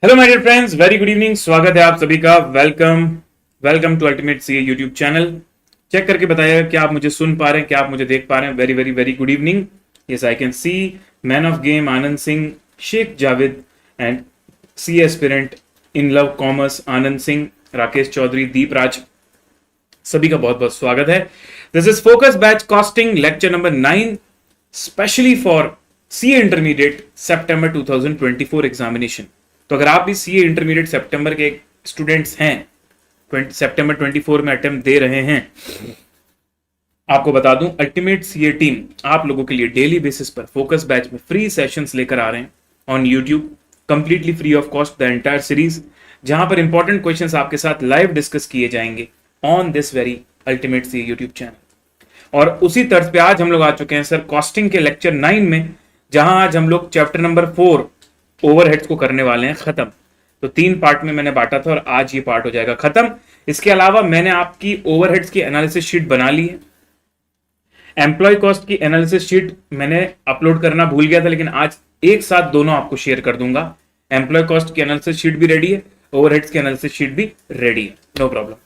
Hello my dear friends, very good evening. स्वागत है आप सभी का। Welcome to ultimate CA YouTube channel. Check करके बताइएगा क्या आप मुझे सुन पा रहे हैं, क्या आप मुझे देख पा रहे हैं। Very very very good evening. Yes, I can see man of game Anand Singh, Sheikh Javed and C aspirant in love commerce Anand Singh, Rakesh Chaudhary, Deep Raj, सभी का बहुत बहुत स्वागत है। This is focus batch costing lecture number 9 specially for CA intermediate सितंबर 2024 एग्जामिनेशन। तो अगर आप भी सीए इंटरमीडिएट सितंबर के स्टूडेंट्स हैं, सितंबर 24 में अटेम्प्ट दे रहे हैं, आपको बता दूं अल्टीमेट सीए टीम आप लोगों के लिए डेली बेसिस पर फोकस बैच में फ्री सेशंस लेकर आ रहे हैं on YouTube, completely free of cost the entire series, जहां पर इंपॉर्टेंट क्वेश्चंस आपके साथ लाइव डिस्कस किए जाएंगे on this very ultimate CA YouTube channel. और उसी तर्ज पे आज हम लोग आ चुके हैं सर कॉस्टिंग के लेक्चर 9 में, जहां आज हम लोग चैप्टर नंबर 4 ओवरहेड्स को करने वाले हैं खत्म। तो 3 पार्ट में मैंने बांटा था और आज ये पार्ट हो जाएगा खत्म। इसके अलावा मैंने आपकी ओवरहेड्स की एनालिसिस शीट बना ली है। एम्प्लॉय कॉस्ट की एनालिसिस शीट मैंने अपलोड करना भूल गया था, लेकिन आज एक साथ दोनों आपको शेयर कर दूंगा। एम्प्लॉय कॉस्ट की एनालिसिस शीट भी रेडी है, ओवरहेड्स की एनालिसिस शीट भी रेडी है, नो प्रॉब्लम।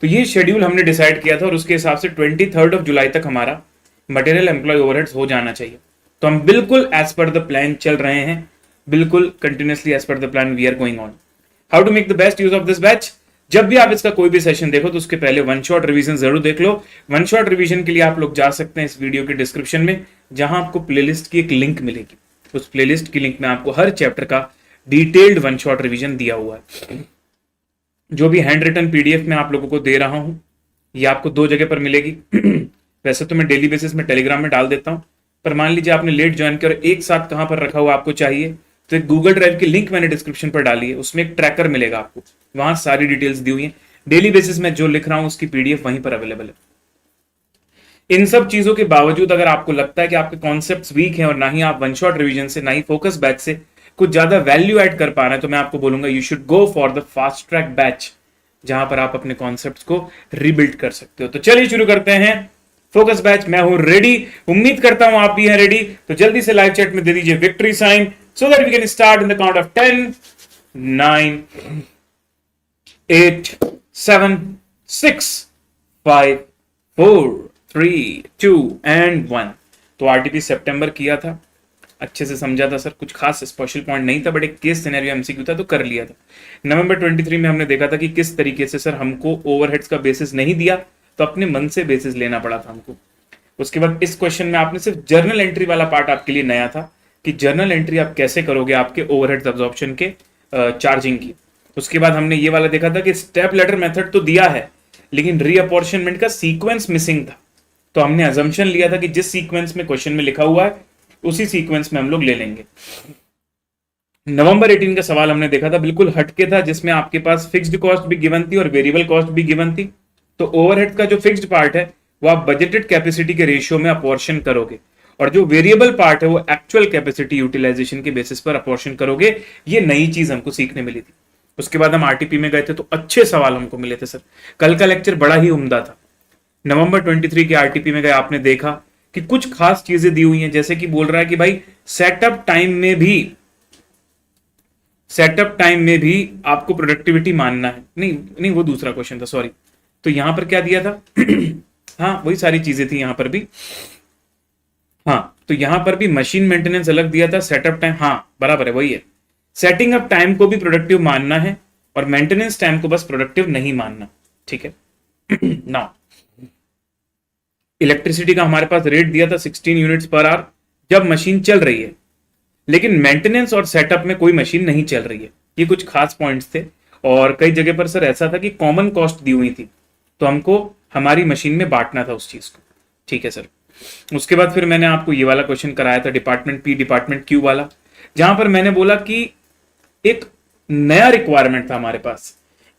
तो ये शेड्यूल हमने डिसाइड किया था और उसके हिसाब से 23 जुलाई तक हमारा मटेरियल एम्प्लॉय ओवरहेड्स हो जाना चाहिए। तो हम बिल्कुल एज पर द प्लान चल रहे हैं, बिल्कुल continuously as per the plan we are going on. How to make the best use of this batch? जब भी आप इसका कोई भी सेशन देखो तो उसके पहले वन शॉट रिवीजन जरूर देख लो। वन शॉट रिवीजन के लिए आप लोग जा सकते हैं इस वीडियो के डिस्क्रिप्शन में, जहां आपको प्लेलिस्ट की एक लिंक मिलेगी। उस प्लेलिस्ट की लिंक में आपको हर चैप्टर का डिटेल्ड वन शॉट रिवीजन दिया हुआ है। जो भी हैंड रिटन पीडीएफ में आप लोगों को दे रहा हूं, ये आपको 2 जगह पर मिलेगी। वैसे तो मैं डेली बेसिस में टेलीग्राम में डाल देता हूं, पर मान लीजिए आपने लेट ज्वाइन किया और एक साथ कहां पर रखा हुआ आपको चाहिए, तो एक गूगल ड्राइव की लिंक मैंने डिस्क्रिप्शन पर डाली है, उसमें एक ट्रैकर मिलेगा आपको, वहां सारी डिटेल्स दी हुई है। डेली बेसिस में जो लिख रहा हूं उसकी पीडीएफ वहीं पर अवेलेबल है। इन सब चीजों के बावजूद अगर आपको लगता है कि आपके कॉन्सेप्ट्स वीक हैं और ना ही आप वन शॉट रिवीजन से, ना ही फोकस बैच से कुछ ज्यादा वैल्यू ऐड कर पा रहे हैं, तो मैं आपको बोलूंगा you should go for the fast track batch, जहां पर आप अपने कॉन्सेप्ट्स को रिबिल्ड कर सकते हो। तो चलिए शुरू करते हैं फोकस बैच। मैं हूं रेडी, उम्मीद करता हूं आप भी हैं रेडी। तो जल्दी से लाइव चैट में दे दीजिए victory sign so that we can start in the count of 10, 9, 8, 7, 6, 5, 4, 3, 2 and 1। तो आरटीपी सितंबर किया था, अच्छे से समझा था सर, कुछ खास स्पेशल पॉइंट नहीं था, बट एक केस सिनेरियो एमसीक्यू था तो कर लिया था। नवंबर 23 में हमने देखा था कि किस तरीके से सर हमको ओवरहेड्स का बेसिस नहीं दिया, तो अपने मन से बेसिस लेना पड़ा था हमको। उसके बाद इस क्वेश्चन में आपने सिर्फ जर्नल एंट्री वाला पार्ट आपके लिए नया था कि जर्नल एंट्री आप कैसे करोगे आपके ओवरहेड्स अब्जॉर्प्शन के चार्जिंग की। उसके बाद हमने ये वाला देखा था कि स्टेप लेटर मेथड तो दिया है, लेकिन रीअपॉर्शनमेंट का सीक्वेंस मिसिंग था। तो हमने अजम्पशन लिया था कि जिस सीक्वेंस में क्वेश्चन में लिखा हुआ है उसी सीक्वेंस में हम लोग ले लेंगे। नवंबर 18 का सवाल हमने देखा था, बिल्कुल हटके था, जिसमें आपके पास फिक्स्ड कॉस्ट भी गिवन थी और वेरिएबल कॉस्ट भी गिवन थी। तो ओवरहेड का जो फिक्स्ड पार्ट है वो आप बजटेड कैपेसिटी के रेशियो में अपॉर्शन करोगे, और जो वेरिएबल पार्ट है वो एक्चुअल कैपेसिटी यूटिलाइजेशन के बेसिस पर अपॉर्शन करोगे। ये नई चीज हमको सीखने मिली थी। उसके बाद हम आरटीपी में गए थे तो अच्छे सवाल हमको मिले थे सर। कल का लेक्चर बड़ा ही उम्दा था। नवंबर 23 के आरटीपी में गए, आपने देखा कि कुछ खास चीजें दी हुई हैं, जैसे कि बोल रहा है कि भाई सेटअप टाइम में भी आपको प्रोडक्टिविटी मानना है। नहीं वो दूसरा क्वेश्चन था, सॉरी। तो यहां पर क्या दिया था? हाँ, वही सारी चीजें थी यहां पर भी। हाँ, तो यहां पर भी मशीन मेंटेनेंस अलग दिया था, सेटअप टाइम, हाँ बराबर है, वही है। सेटिंग अप टाइम को भी प्रोडक्टिव मानना है और मेंटेनेंस टाइम को बस प्रोडक्टिव नहीं मानना, ठीक है। नाउ इलेक्ट्रिसिटी का हमारे पास रेट दिया था 16 यूनिट्स पर आवर जब मशीन चल रही है, लेकिन मेंटेनेंस और सेटअप में कोई मशीन नहीं चल रही है। ये कुछ खास पॉइंट्स थे। और कई जगह पर सर ऐसा था कि कॉमन कॉस्ट दी हुई थी, तो हमको हमारी मशीन में बांटना था उस चीज को, ठीक है सर। उसके बाद फिर मैंने आपको ये वाला क्वेश्चन कराया था डिपार्टमेंट पी डिपार्टमेंट क्यू वाला, जहां पर मैंने बोला कि एक नया रिक्वायरमेंट था हमारे पास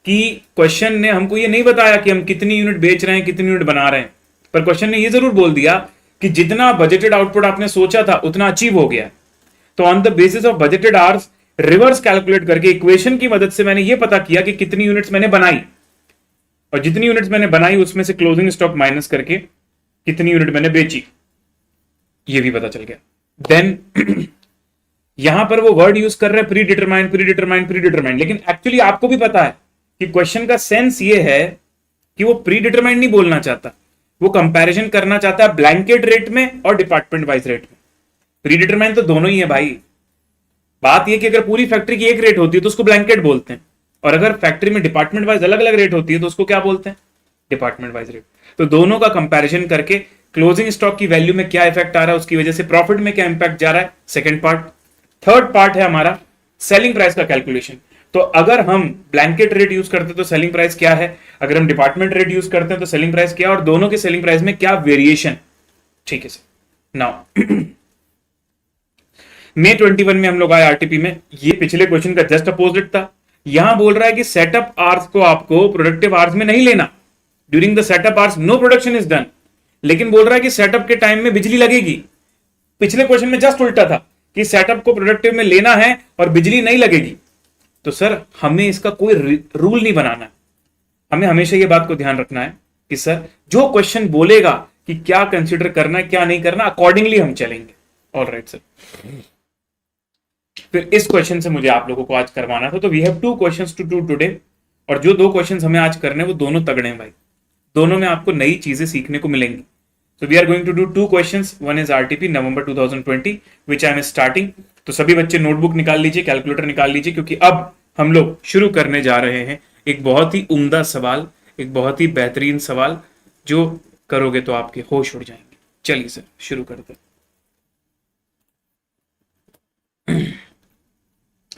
कि क्वेश्चन ने हमको ये नहीं बताया कि हम कितनी यूनिट बेच रहे हैं, कितनी यूनिट बना रहे हैं, पर क्वेश्चन ने ये जरूर बोल दिया कि जितना बजटेड आउटपुट आपने सोचा था उतना अचीव हो गया। तो on the basis of budgeted hours reverse calculate करके इक्वेशन की मदद से मैंने ये पता किया कि कितनी यूनिट्स मैंने बनाई, और जितनी यूनिट्स मैंने बनाई उसमें से क्लोजिंग स्टॉक माइनस करके कितनी यूनिट मैंने बेची, ये भी पता चल गया। देन यहां पर वो वर्ड यूज कर रहे हैं pre determined pre determined pre determined, लेकिन एक्चुअली आपको भी पता है कि क्वेश्चन का सेंस ये है कि वो प्री डिटरमाइंड नहीं बोलना चाहता, वो कंपैरिजन करना चाहता है ब्लैंकेट रेट में और डिपार्टमेंट वाइज रेट में। प्री डिटरमाइंड तो दोनों ही है भाई। बात यह कि अगर पूरी फैक्ट्री की एक रेट होती है तो उसको ब्लैंकेट बोलते हैं, और अगर फैक्ट्री में डिपार्टमेंट वाइज अलग अलग रेट होती है तो उसको क्या बोलते हैं, डिपार्टमेंट वाइज रेट। तो दोनों का कंपैरिजन करके क्लोजिंग स्टॉक की वैल्यू में क्या इफेक्ट आ रहा है, उसकी वजह से प्रॉफिट में क्या इंपैक्ट जा रहा है, सेकंड पार्ट। थर्ड पार्ट है हमारा सेलिंग प्राइस का कैलकुलेशन। तो अगर हम ब्लैंकेट रेट यूज करते हैं तो सेलिंग प्राइस क्या है, अगर हम डिपार्टमेंट रेट यूज करते हैं तो सेलिंग प्राइस क्या है, और दोनों के सेलिंग प्राइस में क्या वेरिएशन। ठीक है सर। नाउ May 21 में हम लोग आए आरटीपी में, ये पिछले क्वेश्चन का जस्ट अपोजिट था। यहां बोल रहा है कि सेटअप आवर्स को आपको प्रोडक्टिव आवर्स में नहीं लेना, during the setup hours no production is done, लेकिन बोल रहा है कि सेटअप के टाइम में बिजली लगेगी। पिछले क्वेश्चन में जस्ट उल्टा था कि सेटअप को प्रोडक्टिव में लेना है और बिजली नहीं लगेगी। तो सर हमें इसका कोई रूल नहीं बनाना है, हमें हमेशा ये बात को ध्यान रखना है कि सर जो क्वेश्चन बोलेगा कि क्या कंसिडर करना है क्या नहीं करना, अकॉर्डिंगली हम चलेंगे। All right sir. फिर इस क्वेश्चन से मुझे आप लोगों को आज करवाना था, तो we have 2 questions to do today, और जो 2 क्वेश्चंस हमें आज करने हैं वो दोनों तगड़े हैं भाई, दोनों में आपको नई चीजें सीखने को मिलेंगी। So we are going to do 2 questions. One is RTP November 2020 which I am starting. तो सभी बच्चे नोटबुक निकाल लीजिए, कैलकुलेटर निकाल लीजिए, क्योंकि अब हम लोग शुरू करने जा रहे हैं एक बहुत ही उम्दा सवाल, एक बहुत ही बेहतरीन सवाल, जो करोगे तो आपके होश उड़ जाएंगे। चलिए सर शुरू करते हैं।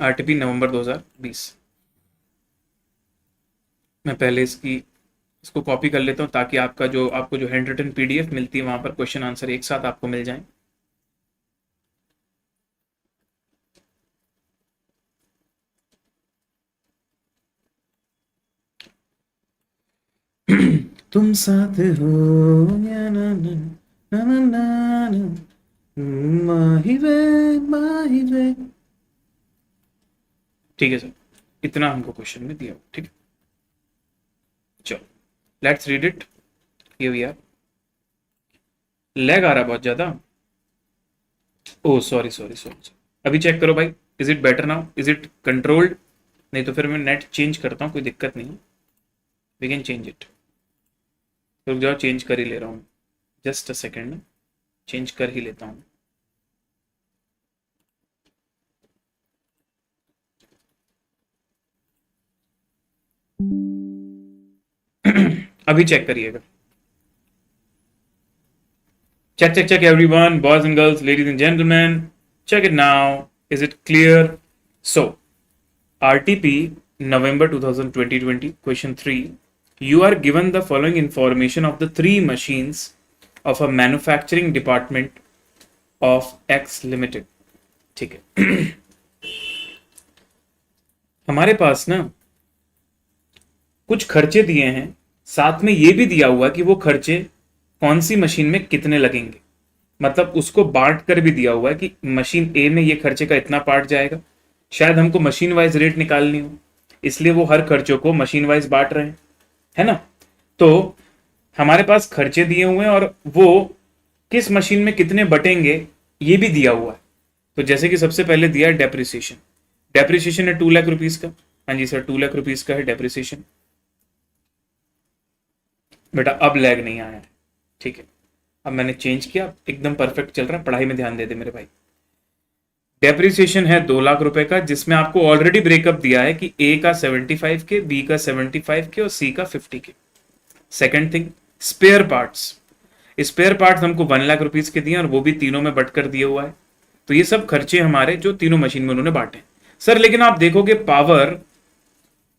आरटीपी नवंबर 2020। मैं पहले इसको कॉपी कर लेता हूं ताकि आपको जो हैंड रिटन पीडीएफ मिलती है वहां पर क्वेश्चन आंसर एक साथ आपको मिल जाए। तुम साथ हो या ना ना ना ना ना ना, माही वे। ठीक है सर, इतना हमको क्वेश्चन में दिया। ठीक है चलो let's read it. Here we are. Lag आ रहा है बहुत ज्यादा। Oh sorry sorry sorry. अभी चेक करो भाई, is it better now, is it controlled? नहीं तो फिर मैं नेट चेंज करता हूँ, कोई दिक्कत नहीं, वी कैन चेंज इट। रुक जाओ, चेंज कर ही ले रहा हूँ, जस्ट अ सेकेंड, चेंज कर ही लेता हूँ। अभी चेक करिएगा। check everyone, boys and girls, ladies and gentlemen, check it now. Is it clear? So RTP November 2020 question 3, you are given the following information of the 3 machines of a manufacturing department of X Limited. ठीक है। हमारे पास ना कुछ खर्चे दिए हैं, साथ में ये भी दिया हुआ कि वो खर्चे कौन सी मशीन में कितने लगेंगे, मतलब उसको बांट कर भी दिया हुआ है कि मशीन ए में ये खर्चे का इतना पार्ट जाएगा। शायद हमको मशीन वाइज रेट निकालनी हो, इसलिए वो हर खर्चों को मशीन वाइज बांट रहे हैं, है ना। तो हमारे पास खर्चे दिए हुए हैं और वो किस मशीन में कितने बटेंगे ये भी दिया हुआ है। तो जैसे कि सबसे पहले दिया है डेप्रिसिएशन। डेप्रिसिएशन है 2 लाख रुपीज का। हाँ जी सर, 2 लाख रुपीज का है डेप्रिसिएशन। बेटा अब लैग नहीं आया है, ठीक है। अब मैंने चेंज किया, एकदम परफेक्ट चल रहा है, पढ़ाई में ध्यान दे दे मेरे भाई। डेप्रिसिएशन है 2 लाख रुपए का, जिसमें आपको ऑलरेडी ब्रेकअप दिया है कि ए का 75 के, बी का 75 के और सी का 50 के। Second thing, spare parts. Spare parts हमको 1 लाख रुपीज के दिए और वो भी तीनों में बटकर दिया हुआ है। तो ये सब खर्चे हमारे जो तीनों मशीन में उन्होंने बांटे। सर लेकिन आप देखोगे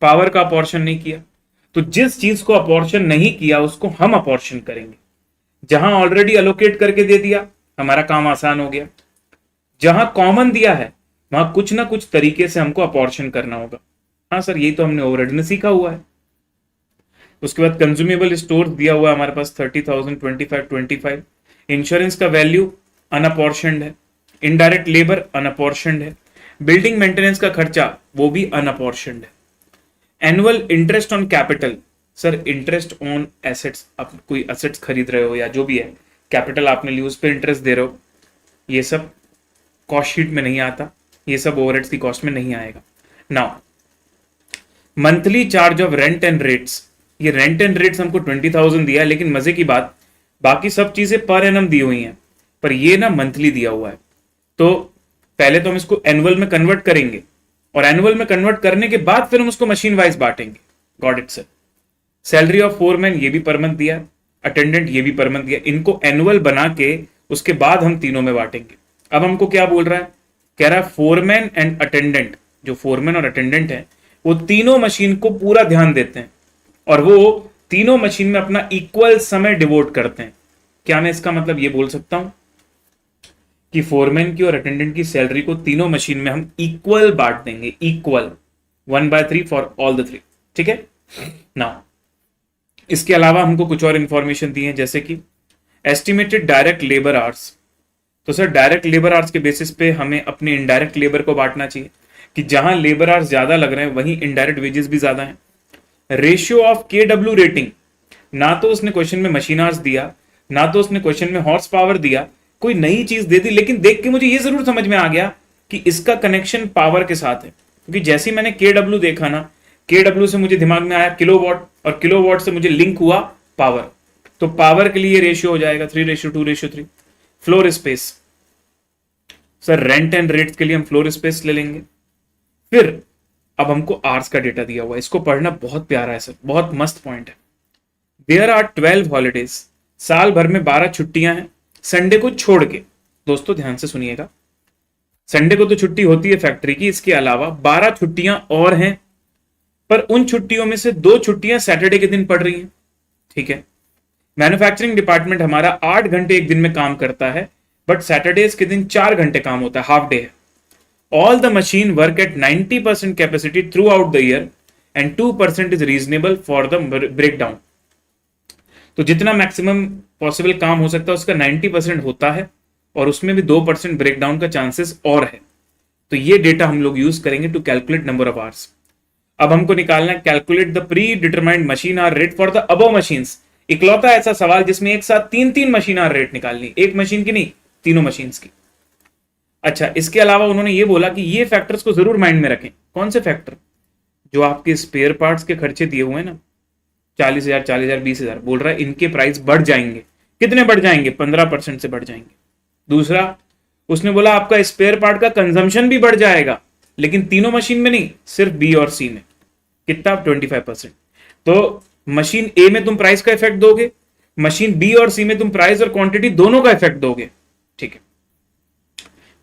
पावर का अपॉर्शन नहीं किया, तो जिस चीज को अपॉर्शन नहीं किया उसको हम अपॉर्शन करेंगे। जहां ऑलरेडी अलोकेट करके दे दिया हमारा काम आसान हो गया, जहां कॉमन दिया है वहां कुछ ना कुछ तरीके से हमको अपॉर्शन करना होगा। हाँ सर, ये तो हमने ओवरहेड में सीखा हुआ है। उसके बाद कंज्यूमेबल स्टोर दिया हुआ है हमारे पास 30,000, 25। इंश्योरेंस का वैल्यू अनअपॉर्शनड है, इनडायरेक्ट लेबर अनअपॉर्शनड है, बिल्डिंग मेंटेनेंस का खर्चा वो भी अनअपॉर्शनड है। Annual interest on capital, sir interest on assets, आप कोई एसेट्स खरीद रहे हो या जो भी है, कैपिटल आपने ली उस पर इंटरेस्ट दे रहे हो, ये सब कॉस्ट शीट में नहीं आता, ये सब ओवरहेड्स की कॉस्ट में नहीं आएगा। Now monthly charge of rent and rates, ये रेंट एंड रेट्स हमको 20,000 दिया है, लेकिन मजे की बात बाकी सब चीजें पर एनम दी हुई हैं, पर ये ना मंथली दिया हुआ है। तो पहले तो हम इसको एनुअल में कन्वर्ट करेंगे और एनुअल में कन्वर्ट करने के बाद फिर हम उसको मशीन वाइज बांटेंगे। Got it sir. Salary of foreman ये भी पर मंथ दिया है, अटेंडेंट ये भी पर मंथ दिया, इनको एनुअल बना के उसके बाद हम तीनों में बांटेंगे। अब हमको क्या बोल रहा है, कह रहा है फोरमैन एंड अटेंडेंट, जो फोरमैन और अटेंडेंट है वो तीनों मशीन को पूरा ध्यान देते हैं और वो तीनों मशीन में अपना इक्वल समय डिवोट करते हैं। क्या मैं इसका मतलब ये बोल सकता हूं कि फोरमैन की और अटेंडेंट की सैलरी को तीनों मशीन में हम इक्वल बांट देंगे, इक्वल 1/3 फॉर ऑल द 3। ठीक है ना। इसके अलावा हमको कुछ और इंफॉर्मेशन दी है, जैसे कि एस्टिमेटेड डायरेक्ट लेबर आवर्स। तो सर डायरेक्ट लेबर आवर्स के बेसिस पे हमें अपने इनडायरेक्ट लेबर को बांटना चाहिए कि जहां लेबर आवर्स ज्यादा लग रहे हैं वहीं इनडायरेक्ट वेजेस भी ज्यादा हैं। रेशियो ऑफ KW रेटिंग, ना तो उसने क्वेश्चन में मशीन आवर्स दिया, ना तो उसने क्वेश्चन में हॉर्स पावर दिया, कोई नई चीज दे दी, लेकिन देख के मुझे ये जरूर समझ में आ गया कि इसका कनेक्शन पावर के साथ है। क्योंकि जैसे ही मैंने KW देखा ना, KW से मुझे दिमाग में आया किलोवाट और किलोवाट से मुझे लिंक हुआ पावर, तो पावर के लिए रेशियो हो जाएगा 3:2:3। Floor space, sir rent and rates के लिए हम फ्लोर स्पेस ले लेंगे। फिर अब हमको आवर्स का डेटा दिया हुआ है, इसको पढ़ना बहुत प्यारा है सर, बहुत मस्त पॉइंट है। देयर आर 12 हॉलीडेज, साल भर में 12 छुट्टियां हैं संडे को छोड़ के। दोस्तों ध्यान से सुनिएगा, संडे को तो छुट्टी होती है फैक्ट्री की, इसके अलावा 12 छुट्टियां और हैं, पर उन छुट्टियों में से 2 छुट्टियां सैटरडे के दिन पड़ रही हैं। ठीक है, मैन्युफैक्चरिंग डिपार्टमेंट हमारा 8 घंटे एक दिन में काम करता है, बट सैटरडेज के दिन 4 घंटे काम होता है, हाफ डे है। All the machine work at 90% capacity through out the year and 2% is reasonable for the breakdown. तो जितना मैक्सिमम पॉसिबल काम हो सकता है उसका 90% होता है और उसमें भी 2% ब्रेकडाउन का चांसेस और है। तो ये डेटा हम लोग यूज करेंगे to calculate number of hours. अब हमको निकालना है calculate the pre determined machine hour rate for the above machines. इकलौता ऐसा सवाल जिसमें एक साथ 3 मशीन आवर रेट निकालनी, एक मशीन की नहीं, तीनों मशीन की। अच्छा, इसके अलावा उन्होंने ये बोला कि ये फैक्टर्स को जरूर माइंड में रखें। कौन से फैक्टर? जो आपके स्पेयर पार्ट्स के खर्चे दिए हुए हैं ना, 40,000, 40,000, 20,000, बोल रहा है इनके प्राइस बढ़ जाएंगे। कितने बढ़ जाएंगे? 15% से बढ़ जाएंगे। दूसरा, उसने बोला आपका स्पेयर पार्ट का कंजम्पशन भी बढ़ जाएगा, लेकिन तीनों मशीन में नहीं, सिर्फ बी और सी में। कितना? 25%। तो मशीन ए में तुम प्राइस का इफेक्ट दोगे, मशीन बी और सी में तुम प्राइस और क्वांटिटी दोनों का इफेक्ट दोगे। ठीक है,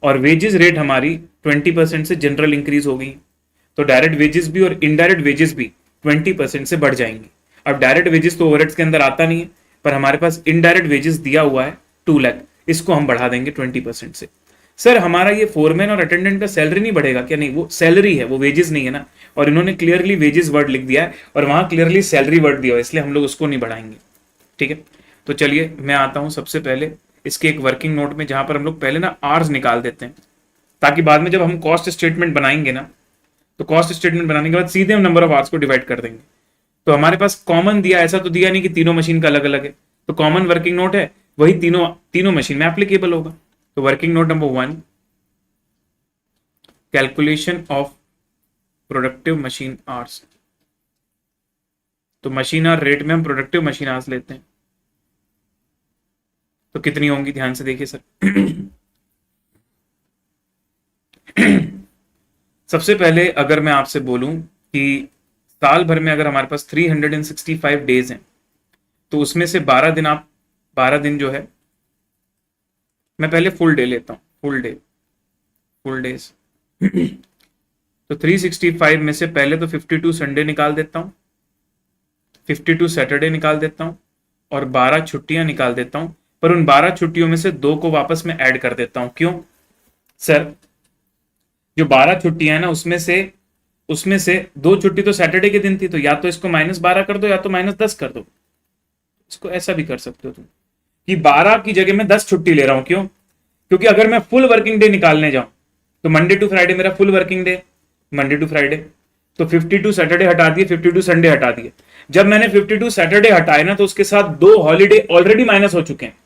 और वेजेस रेट हमारी 20% से जनरल इंक्रीज हो गई, तो डायरेक्ट वेजेस भी और इनडायरेक्ट वेजेस भी 20% से बढ़ जाएंगे। अब डायरेक्ट वेजेस तो ओवरहेड्स के अंदर आता नहीं है, पर हमारे पास इनडायरेक्ट वेजेस दिया हुआ है 2 लाख, इसको हम बढ़ा देंगे 20% से। सर हमारा ये फोरमैन और अटेंडेंट का सैलरी नहीं बढ़ेगा क्या? नहीं, वो सैलरी है, वो वेजेस नहीं है ना, और इन्होंने क्लियरली वेजेस वर्ड लिख दिया है और वहां क्लियरली सैलरी वर्ड दिया है, इसलिए हम लोग उसको नहीं बढ़ाएंगे। ठीक है, तो चलिए मैं आता हूं सबसे पहले इसके एक वर्किंग नोट में, जहां पर हम लोग पहले ना आर्स निकाल देते हैं, ताकि बाद में जब हम कॉस्ट स्टेटमेंट बनाएंगे ना, तो कॉस्ट स्टेटमेंट बनाने के बाद सीधे हम नंबर ऑफ आवर्स को डिवाइड कर देंगे। तो हमारे पास कॉमन दिया, ऐसा तो दिया नहीं कि तीनों मशीन का अलग अलग है, तो कॉमन वर्किंग नोट है, वही तीनों मशीन में एप्लीकेबल होगा। तो working note number 1, calculation of productive machine hours. तो मशीन आवर रेट में हम प्रोडक्टिव मशीन आवर्स लेते हैं, तो कितनी होंगी? ध्यान से देखिए सर। सबसे पहले अगर मैं आपसे बोलूं कि साल भर में अगर हमारे पास 365 डेज हैं, तो उसमें से 12 दिन जो है, मैं पहले फुल डे लेता हूं, फुल डेज। तो 365 में से पहले तो 52 संडे निकाल देता हूं, 52 सैटरडे निकाल देता हूं और 12 छुट्टियां निकाल देता हूं, पर उन 12 छुट्टियों में से 2 को वापस में ऐड कर देता हूं। क्यों सर? जो 12 छुट्टियां हैं ना, उसमें से 2 छुट्टी तो सैटरडे के दिन थी, तो या तो इसको -12 कर दो या तो -10 कर दो। इसको ऐसा भी कर सकते हो तुम कि 12 की जगह मैं 10 छुट्टी ले रहा हूं। क्यों? क्योंकि अगर मैं फुल वर्किंग डे निकालने जाऊं तो मंडे टू फ्राइडे मेरा full working day, Monday to Friday, तो 52 सैटरडे हटा दिए, 52 संडे हटा दिए। जब मैंने 52 सैटरडे हटाए ना, तो उसके साथ 2 हॉलीडे ऑलरेडी माइनस हो चुके हैं।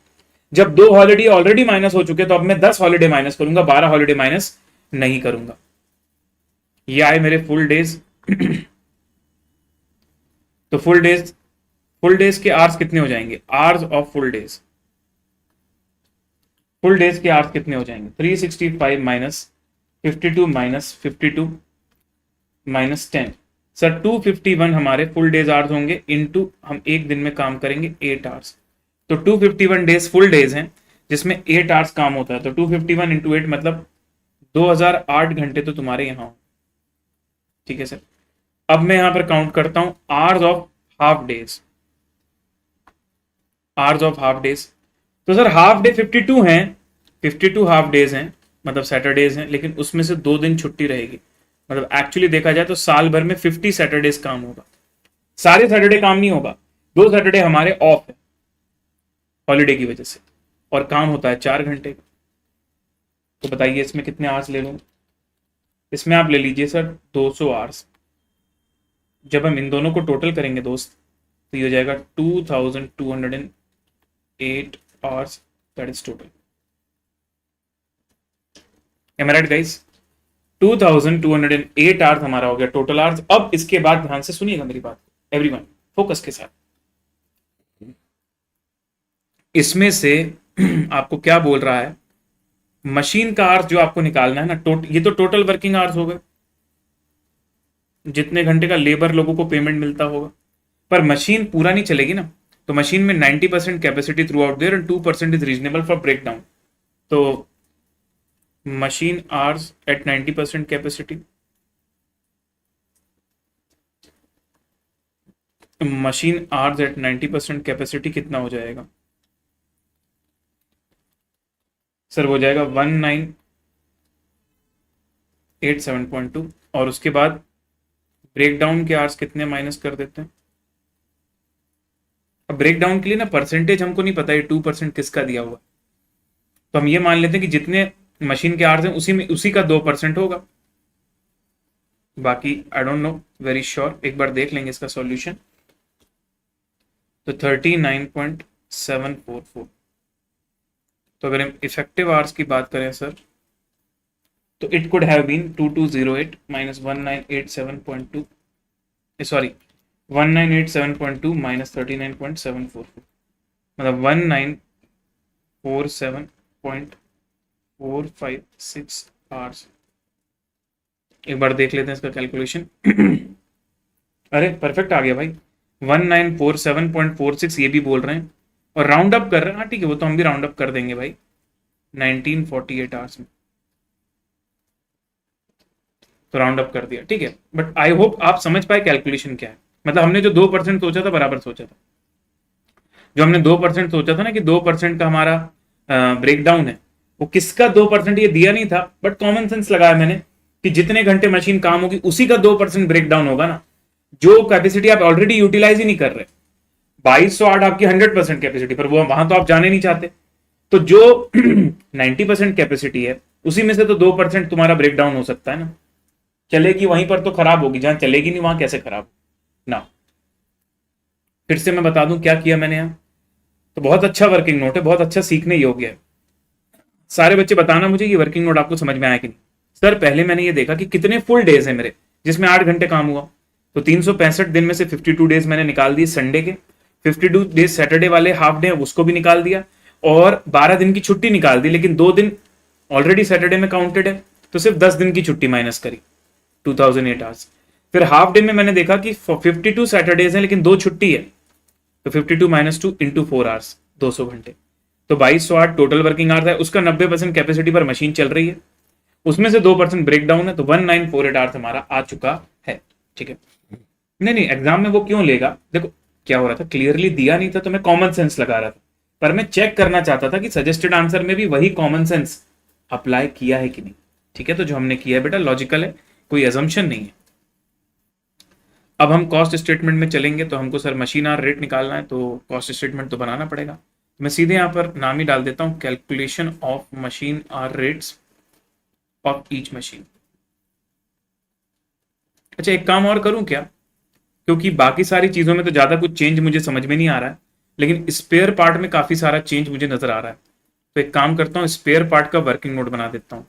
जब 2 हॉलीडे ऑलरेडी माइनस हो चुके, तो अब मैं 10 हॉलीडे माइनस करूंगा, 12 हॉलीडे माइनस नहीं करूंगा। ये आए मेरे फुल डेज। तो फुल डेज के आवर्स कितने हो जाएंगे, आवर्स ऑफ फुल डेज के आवर्स कितने हो जाएंगे, 365 माइनस 52 माइनस 52 माइनस 10। सर 251 हमारे फुल डेज आवर्स होंगे, इनटू हम एक दिन में काम करेंगे 8 आवर्स। तो 251 डेज फुल डेज हैं जिसमें 8 आवर्स काम होता है। तो 251 इंटू 8 मतलब 2008 घंटे तो तुम्हारे यहां हो। ठीक है सर। अब मैं यहां पर काउंट करता हूं hours of half days, hours of half days. तो सर हाफ डे 52 हैं, 52 हाफ डेज हैं, मतलब सैटरडेज हैं, लेकिन उसमें से 2 दिन छुट्टी रहेगी। मतलब एक्चुअली देखा जाए तो साल भर में 50 सैटरडेज काम होगा। सारे सैटरडे काम नहीं होगा, 2 सैटरडे हमारे ऑफ है हॉलीडे की वजह से, और काम होता है 4 घंटे का। तो बताइए इसमें कितने आवर्स ले लूं। इसमें आप ले लीजिए सर 200 आवर्स। जब हम इन दोनों को टोटल करेंगे दोस्त तो ये हो जाएगा 2208 hours, that is total. Am I right guys, 2208 hours हमारा हो गया टोटल आवर्स। अब इसके बाद ध्यान से सुनिएगा मेरी बात, एवरीवन फोकस के साथ। इसमें से आपको क्या बोल रहा है, मशीन का आवर्स जो आपको निकालना है ना, ये तो टोटल वर्किंग आवर्स हो गए, जितने घंटे का लेबर लोगों को पेमेंट मिलता होगा। पर मशीन पूरा नहीं चलेगी ना, तो मशीन में 90% capacity throughout there and 2% is reasonable for break down. तो machine hours at 90% capacity, machine hours at 90% capacity कितना हो जाएगा सर, वो जाएगा 1987.2। और उसके बाद ब्रेक डाउन के आवर्स कितने माइनस कर देते हैं। अब ब्रेक डाउन के लिए ना परसेंटेज हमको नहीं पता है 2% किसका दिया हुआ, तो हम ये मान लेते हैं कि जितने मशीन के आवर्स हैं उसी का 2% होगा। बाकी I don't know very sure, एक बार देख लेंगे इसका सॉल्यूशन। तो 39.744। तो अगर हम इफेक्टिव आवर्स की बात करें सर, तो it could have been 2208 minus 1987.2, sorry 1987.2 minus 39.744, मतलब 1947.456 आवर्स। एक बार देख लेते हैं इसका कैलकुलेशन। अरे परफेक्ट आ गया भाई, 1947.46 ये भी बोल रहे हैं और राउंड अप कर रहे हैं। हाँ ठीक है, वो तो हम भी राउंड अप कर देंगे भाई 1948 आवर्स में, तो राउंड अप कर दिया ठीक है। बट आई होप आप समझ पाए कैलकुलेशन क्या है। मतलब हमने जो 2% सोचा था बराबर सोचा था, जो हमने 2% सोचा था ना कि 2% का हमारा ब्रेक डाउन है, वो किसका 2% ये दिया नहीं था, बट कॉमन सेंस लगाया मैंने कि जितने घंटे मशीन काम होगी उसी का 2% ब्रेक डाउन होगा ना, जो कैपेसिटी आप ऑलरेडी यूटिलाइज ही नहीं कर रहे। 2208 आपकी 100% कैपेसिटी, पर वो वहां तो आप जाने नहीं चाहते, तो जो 90% कैपेसिटी है उसी में से तो 2% तुम्हारा ब्रेक डाउन हो सकता है ना। चलेगी वहीं पर तो खराब होगी, जहां चलेगी नहीं वहां कैसे खराब ना। फिर से मैं बता दूं क्या किया मैंने यहां, तो बहुत अच्छा वर्किंग नोट है, बहुत अच्छा सीखने योग्य है। सारे बच्चे बताना मुझे ये वर्किंग नोट आपको समझ में आया कि नहीं। सर पहले मैंने ये देखा कि कितने फुल डेज है मेरे जिसमें 8 घंटे काम हुआ, तो 365 दिन में से 52 डेज मैंने निकाल दिए संडे के, 52 डेज सैटरडे वाले हाफ डे उसको भी निकाल दिया, और 12 दिन की छुट्टी निकाल दी, लेकिन 2 दिन ऑलरेडी सैटरडे में काउंटेड है, तो सिर्फ 10 दिन की छुट्टी माइनस करी 2008 आवर्स। फिर हाफ डे में मैंने देखा कि 52 सैटरडेज हैं लेकिन 2 छुट्टी है, तो 52 माइनस 2 इंटू 4 आवर्स, 200 घंटे, तो 2208 टोटल वर्किंग आवर्स है। उसका 90% कैपेसिटी पर मशीन चल रही है, उसमें से 2% ब्रेक डाउन है, तो 1948 आवर्स हमारा आ चुका है। ठीक है, नहीं एग्जाम में वो क्यों लेगा, देखो क्या हो रहा था, क्लियरली दिया नहीं था तो मैं कॉमन सेंस लगा रहा था, पर मैं चेक करना चाहता था कि सजेस्टेड आंसर में भी वही कॉमन सेंस अप्लाई किया है कि नहीं। ठीक है, तो जो हमने किया है बेटा लॉजिकल है, कोई एजम्पशन नहीं है। अब हम कॉस्ट स्टेटमेंट में चलेंगे, तो हमको सर मशीन आर रेट निकालना है, तो कॉस्ट स्टेटमेंट तो बनाना पड़ेगा। मैं सीधे यहां पर नाम ही डाल देता हूं, calculation of machine hour rates of each machine. अच्छा एक काम और करूं क्या, क्योंकि बाकी सारी चीजों में तो ज्यादा कुछ चेंज मुझे समझ में नहीं आ रहा है, लेकिन स्पेयर पार्ट में काफी सारा चेंज मुझे नजर आ रहा है, तो एक काम करता हूं स्पेयर पार्ट का वर्किंग नोट बना देता हूं।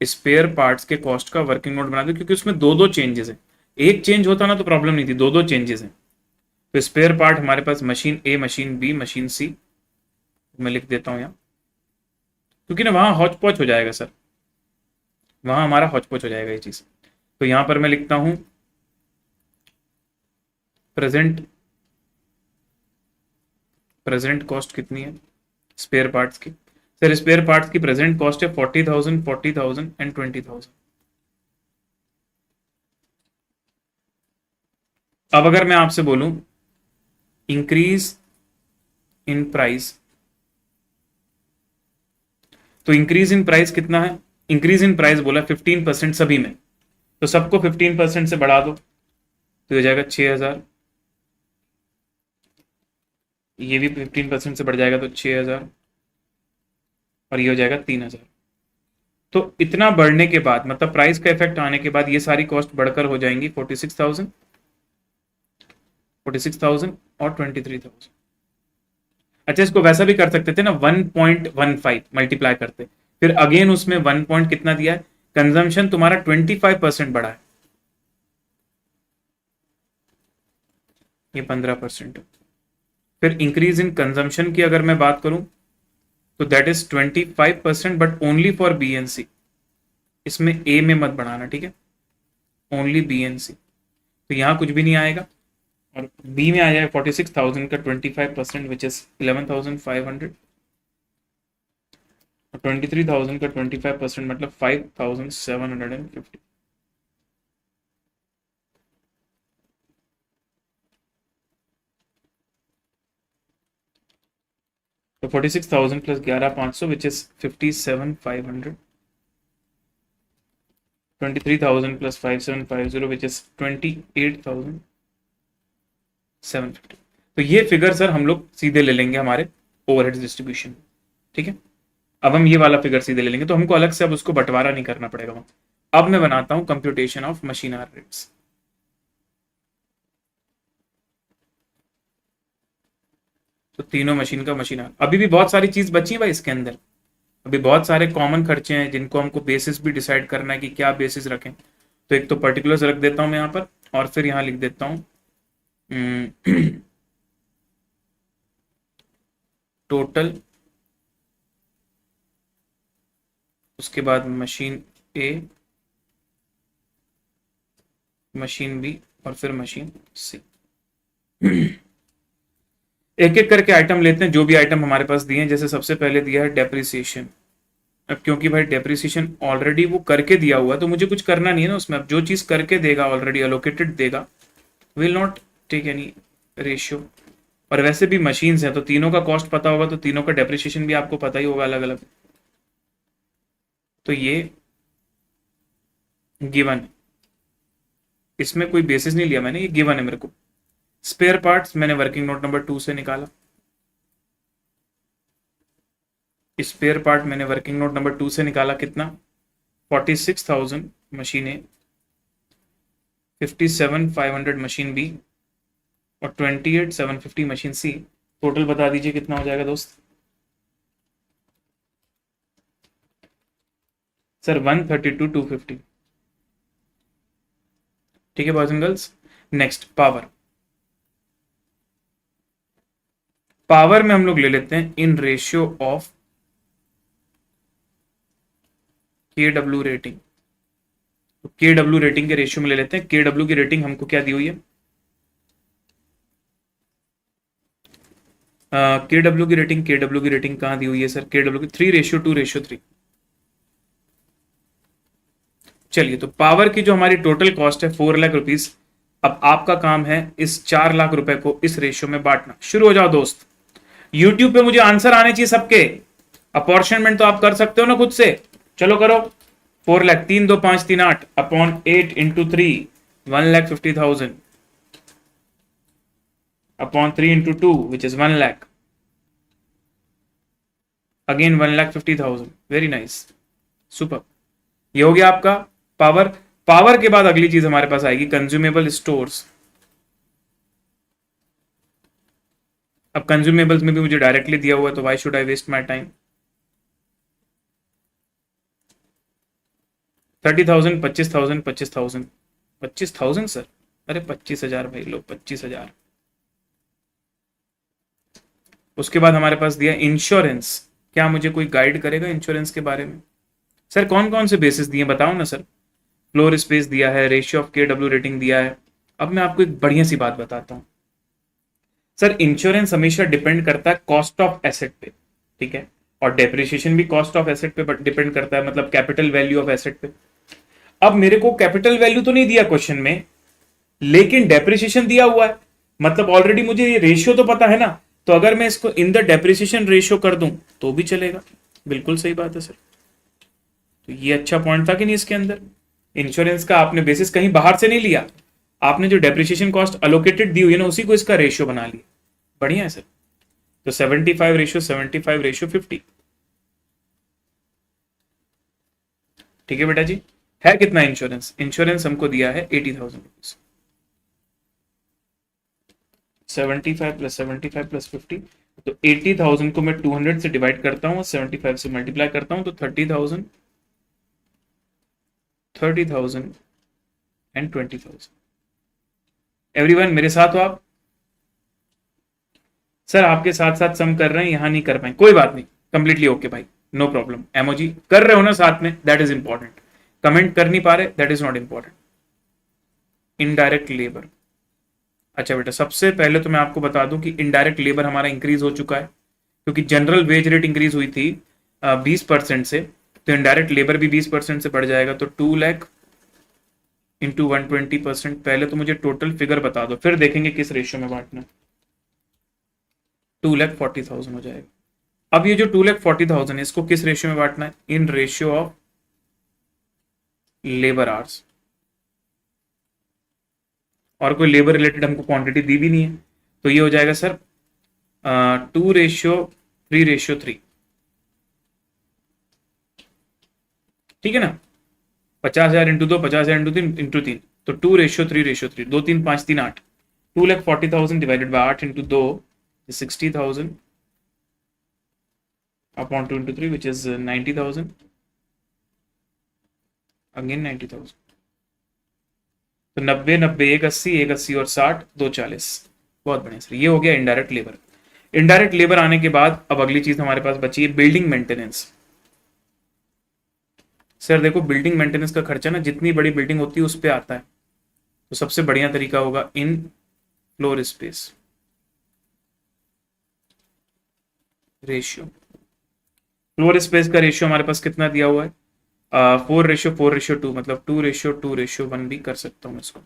स्पेयर पार्ट्स के कॉस्ट का वर्किंग नोट बना दो, क्योंकि उसमें दो दो चेंजेस है। एक चेंज होता ना तो प्रॉब्लम नहीं थी, दो दो चेंजेस हैं। तो स्पेयर पार्ट हमारे पास मशीन ए, मशीन बी, मशीन सी, मैं लिख देता हूं यहाँ, क्योंकि ना वहां हौच पौच हो जाएगा सर, वहां हमारा हौच पौच हो जाएगा ये चीज। तो यहां पर मैं लिखता हूं प्रेजेंट, प्रेजेंट कॉस्ट कितनी है स्पेयर पार्ट्स की। सर स्पेयर पार्ट्स की प्रेजेंट कॉस्ट है 40,000, 40,000 एंड 20,000। अब अगर मैं आपसे बोलूं इंक्रीज इन प्राइस, तो इंक्रीज इन प्राइस कितना है, इंक्रीज इन प्राइस बोला 15% सभी में, तो सबको 15% से बढ़ा दो तो हो जाएगा 6,000, ये भी 15% से बढ़ जाएगा तो 6,000, और ये हो जाएगा 3,000। तो इतना बढ़ने के बाद, मतलब प्राइस का इफेक्ट आने के बाद, ये सारी कॉस्ट बढ़कर हो जाएंगी 46,000, 46,000 और 23,000। अच्छा, इसको वैसा भी कर सकते थे ना, 1.15 मल्टीप्लाई करते, फिर अगेन उसमें 1 पॉइंट कितना दिया है, कंजम्पशन तुम्हारा 25% बढ़ा है, ये 15% है। फिर इंक्रीज इन कंजम्पशन की अगर मैं बात करूं तो that is 25%, but only for B and C, इसमें ए में मत बढ़ाना, ठीक है, ओनली बी एन सी। तो यहां कुछ भी नहीं आएगा, और बी में आ जाएगा 46,000 का 25%, विच इज 11,500, और 23,000 का 25% मतलब 5,750। तो 46,000 plus 11,500 which is 57,500, 23,000 plus 5,750 which is 28,750। तो ये फिगर सर हम लोग सीधे ले लेंगे हमारे ओवरहेड डिस्ट्रीब्यूशन, ठीक है। अब हम ये वाला फिगर सीधे ले लेंगे, तो हमको अलग से अब उसको बंटवारा नहीं करना पड़ेगा। अब मैं बनाता हूं computation of machine our rates. तो तीनों मशीन का मशीन आवर, अभी भी बहुत सारी चीज बची है भाई इसके अंदर, अभी बहुत सारे कॉमन खर्चे हैं जिनको हमको बेसिस भी डिसाइड करना है कि क्या बेसिस रखें। तो एक तो पर्टिकुलर्स रख देता हूं मैं यहाँ पर, और फिर यहाँ लिख देता हूं टोटल, उसके बाद मशीन ए, मशीन बी, और फिर मशीन सी। एक एक करके आइटम लेते हैं, जो भी आइटम हमारे पास दिए हैं। जैसे सबसे पहले दिया है डेप्रिसिएशन। अब क्योंकि भाई डेप्रिसिएशन ऑलरेडी वो करके दिया हुआ है, तो मुझे कुछ करना नहीं है ना उसमें। अब जो चीज करके देगा, ऑलरेडी अलोकेटेड देगा, will not take any ratio. और वैसे भी मशीन्स हैं तो तीनों का कॉस्ट पता होगा, तो तीनों का डेप्रिसिएशन भी आपको पता ही होगा अलग अलग। तो ये गिवन है, इसमें कोई बेसिस नहीं लिया मैंने, ये गिवन है मेरे को। स्पेयर पार्ट्स मैंने वर्किंग नोट नंबर 2 से निकाला, स्पेयर पार्ट मैंने वर्किंग नोट नंबर 2 से निकाला कितना, 46,000 मशीन ए, 57,500 मशीन बी, और 28,750 मशीन सी। टोटल बता दीजिए कितना हो जाएगा दोस्त। सर 132,250, ठीक है boys and girls. Next power, power में हम लोग ले लेते हैं इन रेशियो ऑफ के डब्ल्यू रेटिंग। तो के डब्ल्यू रेटिंग के रेशियो में ले लेते हैं। के डब्ल्यू की रेटिंग हमको क्या दी हुई है, के डब्ल्यू की रेटिंग, के डब्ल्यू की रेटिंग कहां दी हुई है सर, के डब्ल्यू की 3:2:3। चलिए, तो पावर की जो हमारी टोटल कॉस्ट है 4,00,000 रुपीज। अब आपका काम है इस 4,00,000 रुपए को इस रेशियो में बांटना। शुरू हो जाओ दोस्त। यूट्यूब पे मुझे आंसर आने चाहिए सबके। अपॉर्चनमेंट तो आप कर सकते हो ना खुद से, चलो करो। 4,00,000, 3, 2, 5, 3, 8 upon 8 × 3, 1,50,000 upon 3 × 2 which is 1,00,000, again 1,50,000। Very nice, super. ये हो गया आपका पावर। पावर के बाद अगली चीज हमारे पास आएगी कंज्यूमेबल स्टोर्स। अब कंज्यूमेबल्स में भी मुझे डायरेक्टली दिया हुआ है, तो why should I waste my time. 30,000, 25,000, 25,000, 25,000 sir, अरे 25,000 भाई, लो 25,000। उसके बाद हमारे पास दिया इंश्योरेंस। क्या मुझे कोई गाइड करेगा इंश्योरेंस के बारे में? सर कौन कौन से बेसिस दिए बताओ ना सर। फ्लोर स्पेस दिया है, रेशियो ऑफ KW रेटिंग दिया है। अब मैं आपको एक बढ़िया सी बात बताता हूं सर। इंश्योरेंस हमेशा डिपेंड करता है कॉस्ट ऑफ एसेट पे, ठीक है, और डेप्रिसिएशन भी कॉस्ट ऑफ एसेट पे डिपेंड करता है, मतलब कैपिटल वैल्यू ऑफ एसेट पे। अब मेरे को कैपिटल वैल्यू तो नहीं दिया क्वेश्चन में, लेकिन डेप्रिसिएशन दिया हुआ है, मतलब ऑलरेडी मुझे ये रेशियो तो पता है ना, तो अगर मैं इसको इन द डेप्रिसिएशन रेशियो कर दूं तो भी चलेगा। बिल्कुल सही बात है सर। तो ये अच्छा पॉइंट था कि नहीं इसके अंदर। इंश्योरेंस का आपने बेसिस कहीं बाहर से नहीं लिया, आपने जो डेप्रिसिएशन कॉस्ट अलोकेटेड दी हुई है ना, उसी को इसका रेशियो बना लिया। बढ़िया है सर। तो 75/75/50, ठीक है बेटा जी। है कितना इंश्योरेंस? इंश्योरेंस हमको दिया है 80,000 रुपीज। 75 + 75 + 50, तो 80,000 को मैं 200 से डिवाइड करता हूँ, 75 से मल्टीप्लाई करता हूँ, तो 30,000, 30,000 एंड 20,000। एवरीवन मेरे साथ हो आप? सर आपके साथ साथ सम कर रहे हैं, यहां नहीं कर पाए, कोई बात नहीं, कंप्लीटली ओके भाई, नो प्रॉब्लम। एमोजी कर रहे हो ना साथ में, दैट इज इंपॉर्टेंट। कमेंट कर नहीं पा रहे, that is not important. Indirect labour, अच्छा बेटा, सबसे पहले तो मैं आपको बता दूं कि इनडायरेक्ट लेबर हमारा इंक्रीज हो चुका है, क्योंकि जनरल वेज रेट इंक्रीज हुई थी 20% से, तो इनडायरेक्ट लेबर भी 20% से बढ़ जाएगा। तो 2 लाख इंटू 120%। पहले तो मुझे टोटल फिगर बता दो, फिर देखेंगे किस रेशियो में बांटना। 2,40,000 हो जाएगा। अब ये जो 2,40,000 है, इसको किस रेशियो में बांटना है? In ratio of labour hours. और कोई लेबर रिलेटेड हमको क्वांटिटी दी भी नहीं है, तो ये हो जाएगा सर 2:3:3। ठीक है ना? 50,000 इंटू 2, 50,000 इंटू 3, तो 2:3:3, 2 3 5 3 8। 2,40,000 divided by 8 into 2 60,000 upon 2 into 3 which is 90,000, again 90,000। तो 90 90 1 80, 1 80 और 60, 2 40। बहुत बढ़िया सर, ये हो गया इनडायरेक्ट लेबर। इनडायरेक्ट लेबर आने के बाद अब अगली चीज हमारे पास बची है बिल्डिंग मेंटेनेंस। सर देखो, बिल्डिंग मेंटेनेंस का खर्चा ना जितनी बड़ी बिल्डिंग होती है उस पर आता है, तो सबसे बढ़िया तरीका होगा in floor space ratio. Floor space का रेशियो हमारे पास कितना दिया हुआ है? 4:4:2, मतलब 2:2:1 भी कर सकता हूं इसको।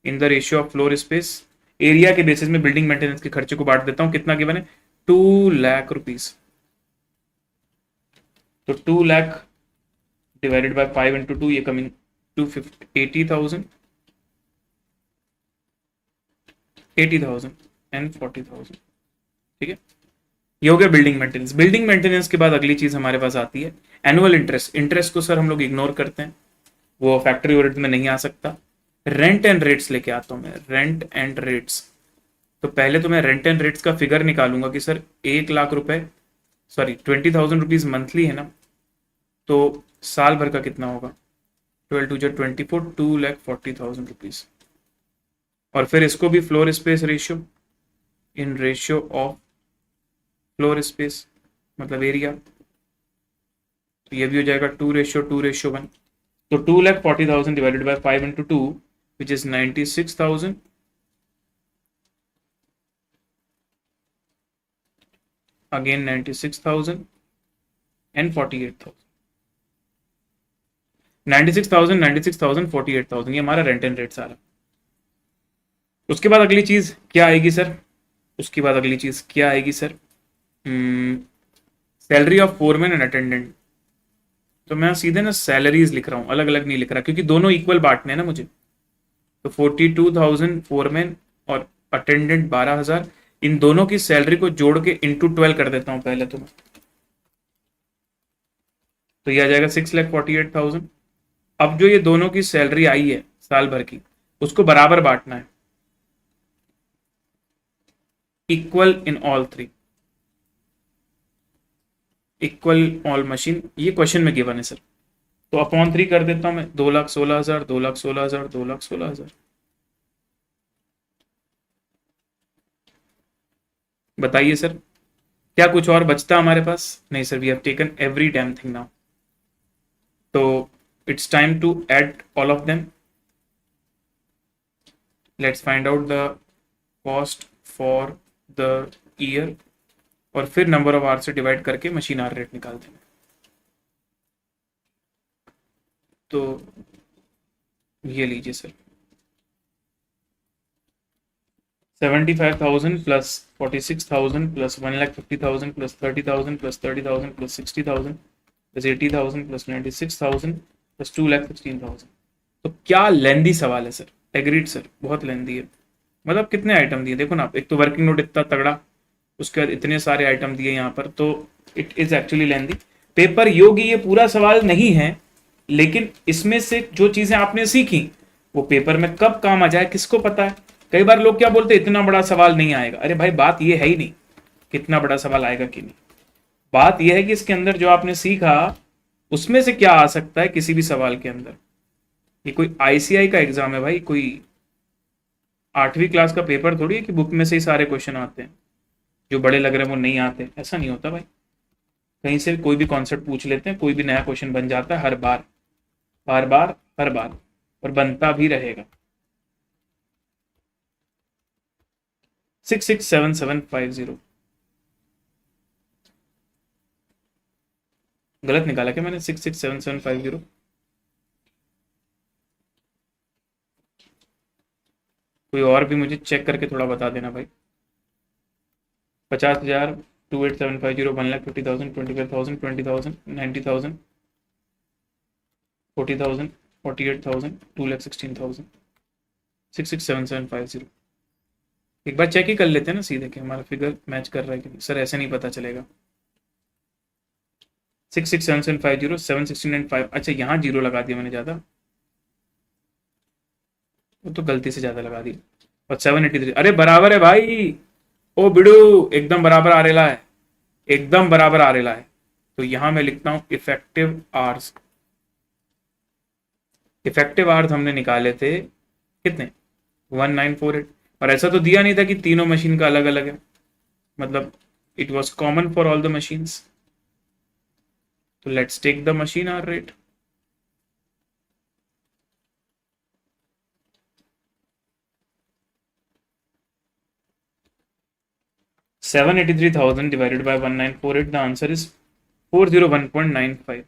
इन the ratio of floor space, area के बेसिस में बिल्डिंग मेंटेनेंस के खर्चे को बांट देता हूं। कितना गिवन है? 2 लाख रुपीज। तो 2 लाख डिवाइडेड बाय 5 इंटू 2, ये कमिंग 80,000, 80,000 एंड 40,000। ठीक है, ये हो गया बिल्डिंग मेंटेनेंस। बिल्डिंग मेंटेनेंस के बाद अगली चीज हमारे पास आती है एनुअल इंटरेस्ट। इंटरेस्ट को सर हम लोग इग्नोर करते हैं, वो फैक्ट्री ओवरहेड में नहीं आ सकता। रेंट एंड रेट्स लेके आता हूं मैं, रेंट एंड रेट्स। तो पहले तो मैं रेंट एंड रेट्स का फिगर निकालूंगा कि सर 1 लाख रुपए, सॉरी 20,000 रुपीज मंथली है ना, तो साल भर का कितना होगा? 12×2 = 24, 2,40,000 रुपीज। और फिर इसको भी floor space ratio, in ratio of floor space मतलब एरिया, तो ये भी हो जाएगा 2:2:1। तो 2,40,000 divided by 5 into 2 which is 96,000, again 96,000 and 48,000। 96,000, 96,000, 48,000, ये हमारा रेंट एंड रेट सारा। उसके बाद अगली चीज क्या आएगी सर? उसके बाद अगली चीज क्या आएगी sir? Salary of foreman and attendant. तो मैं सीधे ना सैलरीज लिख रहा हूं, अलग अलग नहीं लिख रहा, क्योंकि दोनों इक्वल बांटने हैं ना मुझे। तो 42,000 फोरमैन और अटेंडेंट 12,000, इन दोनों की सैलरी को जोड़ के इंटू 12 कर देता हूं पहले तो मैं। तो ये आ जाएगा 6,48,000। अब जो ये दोनों की सैलरी आई है साल भर की, उसको बराबर बांटना है, equal in all three, equal all machine. ये क्वेश्चन में गिवन है सर। तो अपॉन 3 कर देता हूं मैं, 2,16,000, 2,16,000, 2,16,000। बताइए सर, क्या कुछ और बचता हमारे पास? नहीं sir, we have taken every damn thing now. तो it's time to add all of them. Let's find out the cost for the year, और फिर नंबर ऑफ आवर से डिवाइड करके मशीन आवर रेट निकालते हैं। तो ये लीजिए sir, 75,000 plus 46,000 plus 1,50,000 plus 30,000 plus 30,000 plus 60,000 plus 80,000 plus 96,000 plus 2,16,000। तो क्या लेंदी सवाल है सर। एग्रीड सर, बहुत लेंदी है। मतलब कितने आइटम दिए देखो ना आप, एक तो वर्किंग नोट इतना तगड़ा, उसके बाद इतने सारे आइटम दिए यहाँ पर, तो it is actually lengthy. Paper योगी ये पूरा सवाल नहीं है, लेकिन इसमें से जो चीजें आपने सीखी वो पेपर में कब काम आ जाए किसको पता है। कई बार लोग क्या बोलते हैं, इतना बड़ा सवाल नहीं आएगा। अरे भाई, बात ये है ही नहीं कितना बड़ा सवाल आएगा कि नहीं, बात यह है कि इसके अंदर जो आपने सीखा उसमें से क्या आ सकता है किसी भी सवाल के अंदर। ये कोई आईसीआई का एग्जाम है भाई, कोई 8वीं क्लास का पेपर थोड़ी है कि बुक में से ही सारे क्वेश्चन आते हैं, जो बड़े लग रहे हैं वो नहीं आते। ऐसा नहीं होता भाई, कहीं से कोई भी कॉन्सेप्ट पूछ लेते हैं, कोई भी नया क्वेश्चन बन जाता है हर बार, बार बार हर बार, और बनता भी रहेगा। 667750 गलत निकाला क्या मैंने? 667750। कोई और भी मुझे चेक करके थोड़ा बता देना भाई। 50,000, 28,750, 1,50,000, 25,000, 20,000, 90,000, 40,000, 48,000, 2,16,000, 667750। एक बार चेक ही कर लेते हैं ना सीधे कि हमारा फिगर मैच कर रहा है कि नहीं। सर ऐसे नहीं पता चलेगा। 667750, 769.5। अच्छा, यहाँ जीरो लगा दिया मैंने ज़्यादा, वो तो गलती से ज़्यादा लगा दिया। और 783, अरे बराबर है भाई। ओ बिडू, एकदम बराबर आ रेला है, एकदम बराबर आ रेला है। तो यहां मैं लिखता हूं इफेक्टिव आवर्स। इफेक्टिव आवर्स हमने निकाले थे कितने? 1948। और ऐसा तो दिया नहीं था कि तीनों मशीन का अलग अलग है, मतलब it was common for all the machines. तो let's take the machine hour rate. $783,000 divided by 1948, the answer is 401.95.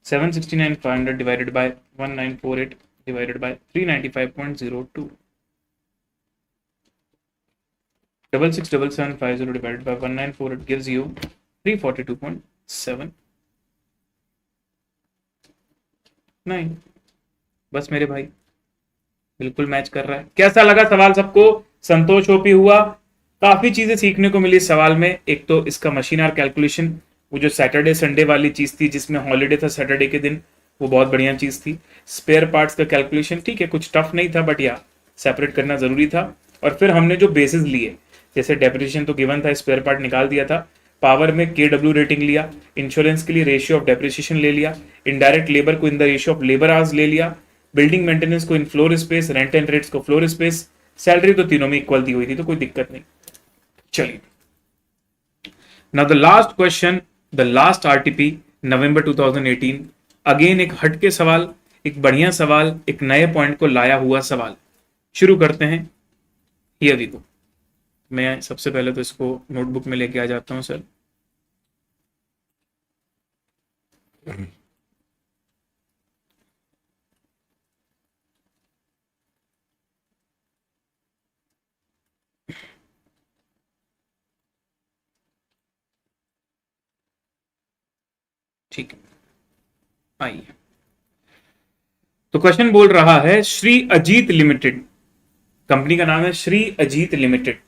769,500 divided by 1948 divided by 395.02. 667750 divided by 1948 gives you 342.7. नहीं, बस मेरे भाई बिल्कुल मैच कर रहा है। कैसा लगा सवाल सबको? संतोष ओपी हुआ? काफी चीजें सीखने को मिली इस सवाल में। एक तो इसका मशीन आवर कैलकुलेशन, वो जो सैटरडे संडे वाली चीज थी जिसमें हॉलीडे था सैटरडे के दिन, वो बहुत बढ़िया चीज थी। स्पेयर पार्ट्स का कैलकुलेशन ठीक है, कुछ टफ नहीं था, बट या सेपरेट करना जरूरी था। और फिर हमने जो बेसिस लिए, जैसे डेप्रिसिएशन तो गिवन था, स्पेयर पार्ट निकाल दिया था, पावर में KW रेटिंग लिया, इंश्योरेंस के लिए रेशियो ऑफ डेप्रिसिएशन ले लिया, इनडायरेक्ट लेबर को in the ratio of labour hours ले लिया, बिल्डिंग मेंटेनेंस को in floor space, rent and rates को फ्लोर स्पेस, सैलरी तो तीनों में इक्वल दी हुई थी, तो कोई दिक्कत नहीं। चलिए, now the last question, the last RTP November 2018। Again एक हटके सवाल, एक बढ़िया सवाल, एक नए पॉइंट को लाया हुआ सवाल। शुरू करते हैं। Here we go. मैं सबसे पहले तो इसको नोटबुक में लेके आ जाता हूं सर। ठीक है, आइए। तो क्वेश्चन बोल रहा है, श्री अजीत लिमिटेड, कंपनी का नाम है Shri Ajit limited,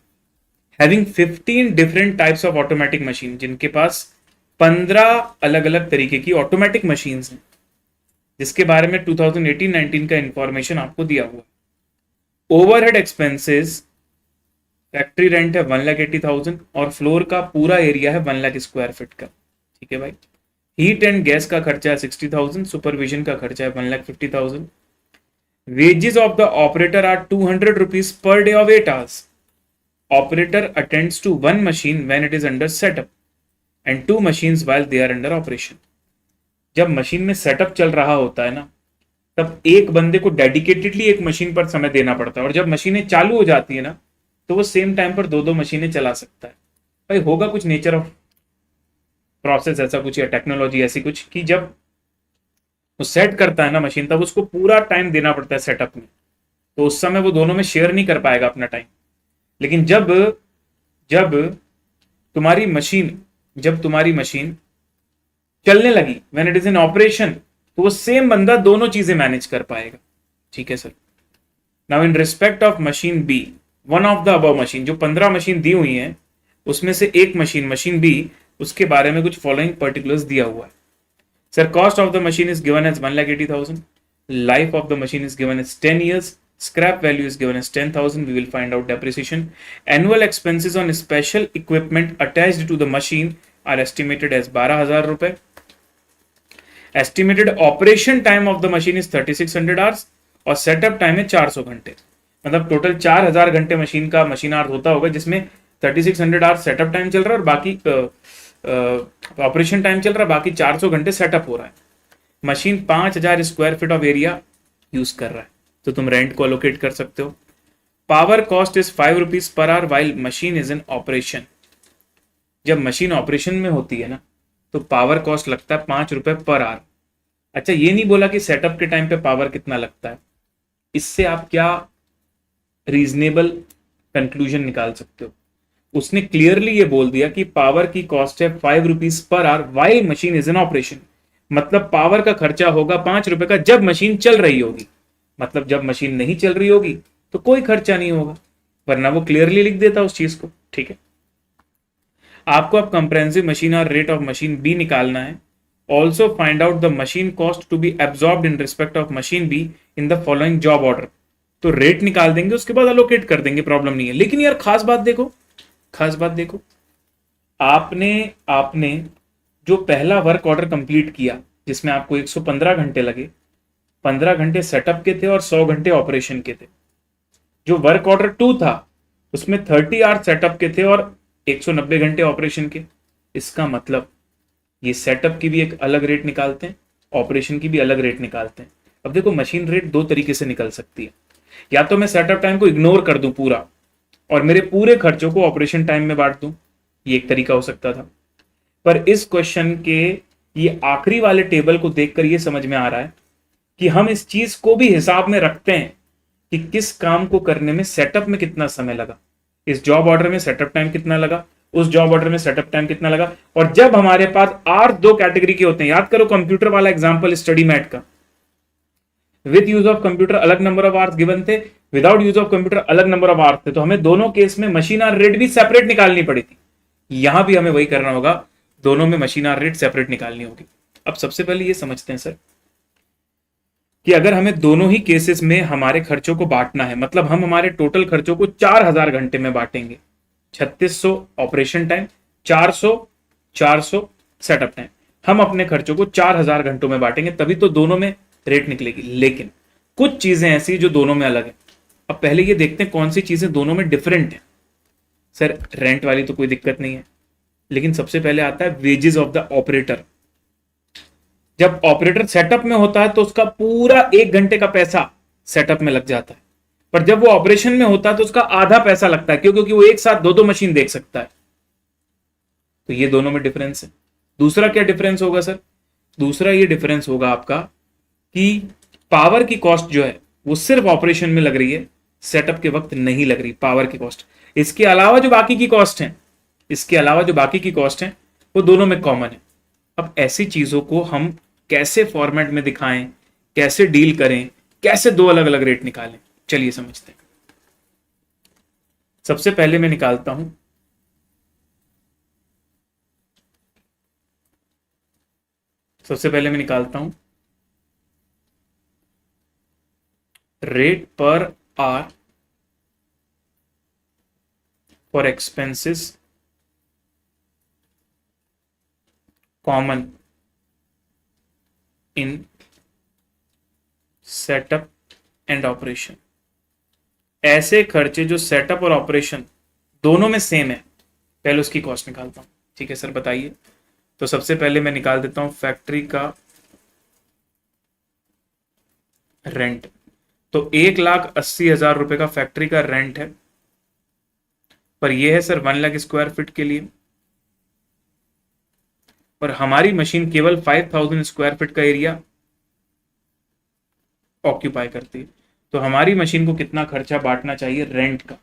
having 15 different types of automatic machine, जिनके पास 15 अलग अलग तरीके की ऑटोमेटिक मशीन हैं, जिसके बारे में 2018-19 का इंफॉर्मेशन आपको दिया हुआ। ओवरहेड एक्सपेंसेस, फैक्ट्री रेंट है 1,80,000 और फ्लोर का पूरा एरिया है 1 लाख स्क्वायर फीट का। ठीक है भाई, हीट एंड गैस का खर्चा है 60,000, सुपरविजन का खर्चा है 1,50,000। Wages of the operator are 200 rupees per day of 8 hours। Operator attends to one machine when it is under setup and two machines while they are under operation. जब machine में setup चल रहा होता है ना, तब एक बंदे को डेडिकेटेडली एक मशीन पर समय देना पड़ता है, और जब मशीनें चालू हो जाती है ना, तो वो सेम टाइम पर दो दो मशीनें चला सकता है। भाई होगा कुछ नेचर ऑफ प्रोसेस ऐसा कुछ, या टेक्नोलॉजी ऐसी कुछ, कि जब वो सेट करता है ना मशीन, तब उसको पूरा टाइम देना पड़ता है सेटअप में, तो उस समय वो दोनों में शेयर नहीं कर पाएगा अपना टाइम। लेकिन जब जब तुम्हारी मशीन जब तुम्हारी मशीन चलने लगी, when it is in operation, तो वो सेम बंदा दोनों चीजें मैनेज कर पाएगा। ठीक है sir. Now in respect of machine B, one of the above machine, जो 15 मशीन दी हुई है उसमें से एक मशीन बी, उसके बारे में कुछ फॉलोइंग पर्टिकुलर्स दिया हुआ है। Sir, cost of the machine is given as 1,80,000, life of the machine is given as 10 years, scrap value is given as 10,000, we will find out depreciation, annual expenses on special equipment attached to the machine are estimated as 12,000 रुपए, estimated operation time of the machine is 3600 hours और setup time है 400 घंटे। मतलब total 4,000 घंटे machine का machine our होता होगा, जिसमें 3600 आवर्स सेटअप टाइम चल रहा है और बाकी ऑपरेशन टाइम चल रहा है, बाकी 400 घंटे सेटअप हो रहा है। Machine 5,000 square feet of area use कर रहा है, तो तुम रेंट को अलोकेट कर सकते हो। Power cost is 5 rupees per hour while machine is in operation. जब मशीन ऑपरेशन में होती है ना, तो पावर कॉस्ट लगता है 5 रुपए पर आवर। अच्छा, ये नहीं बोला कि सेटअप के टाइम पे पावर कितना लगता है। इससे आप क्या रीजनेबल कंक्लूजन निकाल सकते हो? उसने क्लियरली ये बोल दिया कि पावर की कॉस्ट है 5 rupees per hour while machine is in operation. मतलब पावर का खर्चा होगा 5 रुपए का जब मशीन चल रही होगी। मतलब जब मशीन नहीं चल रही होगी तो कोई खर्चा नहीं होगा, वरना वो क्लियरली लिख देता उस चीज को। ठीक है, आपको अब कंप्रेहेंसिव मशीन और रेट ऑफ मशीन बी निकालना है। Also find out the machine cost to be absorbed in respect of machine B in the following job order. तो रेट निकाल देंगे, उसके बाद अलोकेट कर देंगे, प्रॉब्लम नहीं है। लेकिन यार खास बात देखो, आपने आपने जो पहला वर्क ऑर्डर कंप्लीट किया, जिसमें आपको 115 घंटे लगे, 15 घंटे सेटअप के थे और 100 घंटे ऑपरेशन के थे। जो वर्क ऑर्डर 2 था, उसमें 30 आवर्स सेटअप के थे और 190 घंटे ऑपरेशन के। इसका मतलब ये सेटअप की भी एक अलग रेट निकालते हैं, ऑपरेशन की भी अलग रेट निकालते हैं। अब देखो, मशीन रेट दो तरीके से निकल सकती है। या तो मैं सेटअप टाइम को इग्नोर कर दूं पूरा और मेरे पूरे खर्चों को ऑपरेशन टाइम में बांट दूं, ये एक तरीका हो सकता था। पर इस क्वेश्चन के ये आखिरी वाले टेबल को देखकर ये समझ में आ रहा है कि हम इस चीज को भी हिसाब में रखते हैं कि किस काम को करने में सेटअप में कितना समय लगा, इस जॉब ऑर्डर में सेटअप टाइम कितना लगा, उस जॉब ऑर्डर में सेटअप टाइम कितना लगा। और जब हमारे पास आर दो कैटेगरी के होते हैं, याद करो कंप्यूटर वाला एग्जांपल स्टडी मैट का, विद यूज ऑफ कंप्यूटर अलग नंबर ऑफ आवर्स गिवन थे, विदाउट यूज ऑफ कंप्यूटर अलग नंबर ऑफ आवर्स थे, तो हमें दोनों केस में मशीन आवर रेट भी सेपरेट निकालनी पड़ी थी। यहां भी हमें वही करना होगा, दोनों में मशीन आवर रेट सेपरेट निकालनी होगी। अब सबसे पहले ये समझते हैं सर कि अगर हमें दोनों ही केसेस में हमारे खर्चों को बांटना है, मतलब हम हमारे टोटल खर्चों को 4,000 घंटे में बांटेंगे, 3600 ऑपरेशन टाइम, 400 सेटअप टाइम, हम अपने खर्चों को 4,000 घंटों में बांटेंगे, तभी तो दोनों में रेट निकलेगी। लेकिन कुछ चीजें ऐसी जो दोनों में अलग है। अब पहले ये देखते हैं कौन सी चीजें दोनों में डिफरेंट है। सर, रेंट वाली तो कोई दिक्कत नहीं है, लेकिन सबसे पहले आता है वेजेस ऑफ द ऑपरेटर। जब ऑपरेटर सेटअप में होता है तो उसका पूरा 1 घंटे का पैसा सेटअप में लग जाता है, पर जब वो ऑपरेशन में होता है तो उसका आधा पैसा लगता है। क्यों? क्योंकि वो एक साथ दो दो मशीन देख सकता है। तो ये दोनों में डिफरेंस है। दूसरा क्या डिफरेंस होगा सर? दूसरा ये डिफरेंस होगा आपका कि पावर की कॉस्ट जो है वो सिर्फ ऑपरेशन में लग रही है, सेटअप के वक्त नहीं लग रही पावर की कॉस्ट। इसके अलावा जो बाकी की कॉस्ट है वो दोनों में कॉमन है। अब ऐसी चीजों को हम कैसे फॉर्मेट में दिखाएं, कैसे डील करें, कैसे दो अलग अलग रेट निकालें, चलिए समझते हैं। सबसे पहले मैं निकालता हूं rate per hour for expenses common in setup and operation. ऐसे खर्चे जो सेटअप और ऑपरेशन दोनों में सेम है, पहले उसकी कॉस्ट निकालता हूं। ठीक है सर, बताइए। तो सबसे पहले मैं निकाल देता हूं फैक्ट्री का रेंट। तो 1,80,000 रुपए का फैक्ट्री का रेंट है, पर यह है सर 1 लाख स्क्वायर फीट के लिए, और हमारी मशीन केवल 5,000 स्क्वायर फीट का एरिया ऑक्यूपाई करती है। तो हमारी मशीन को कितना खर्चा बांटना चाहिए रेंट का?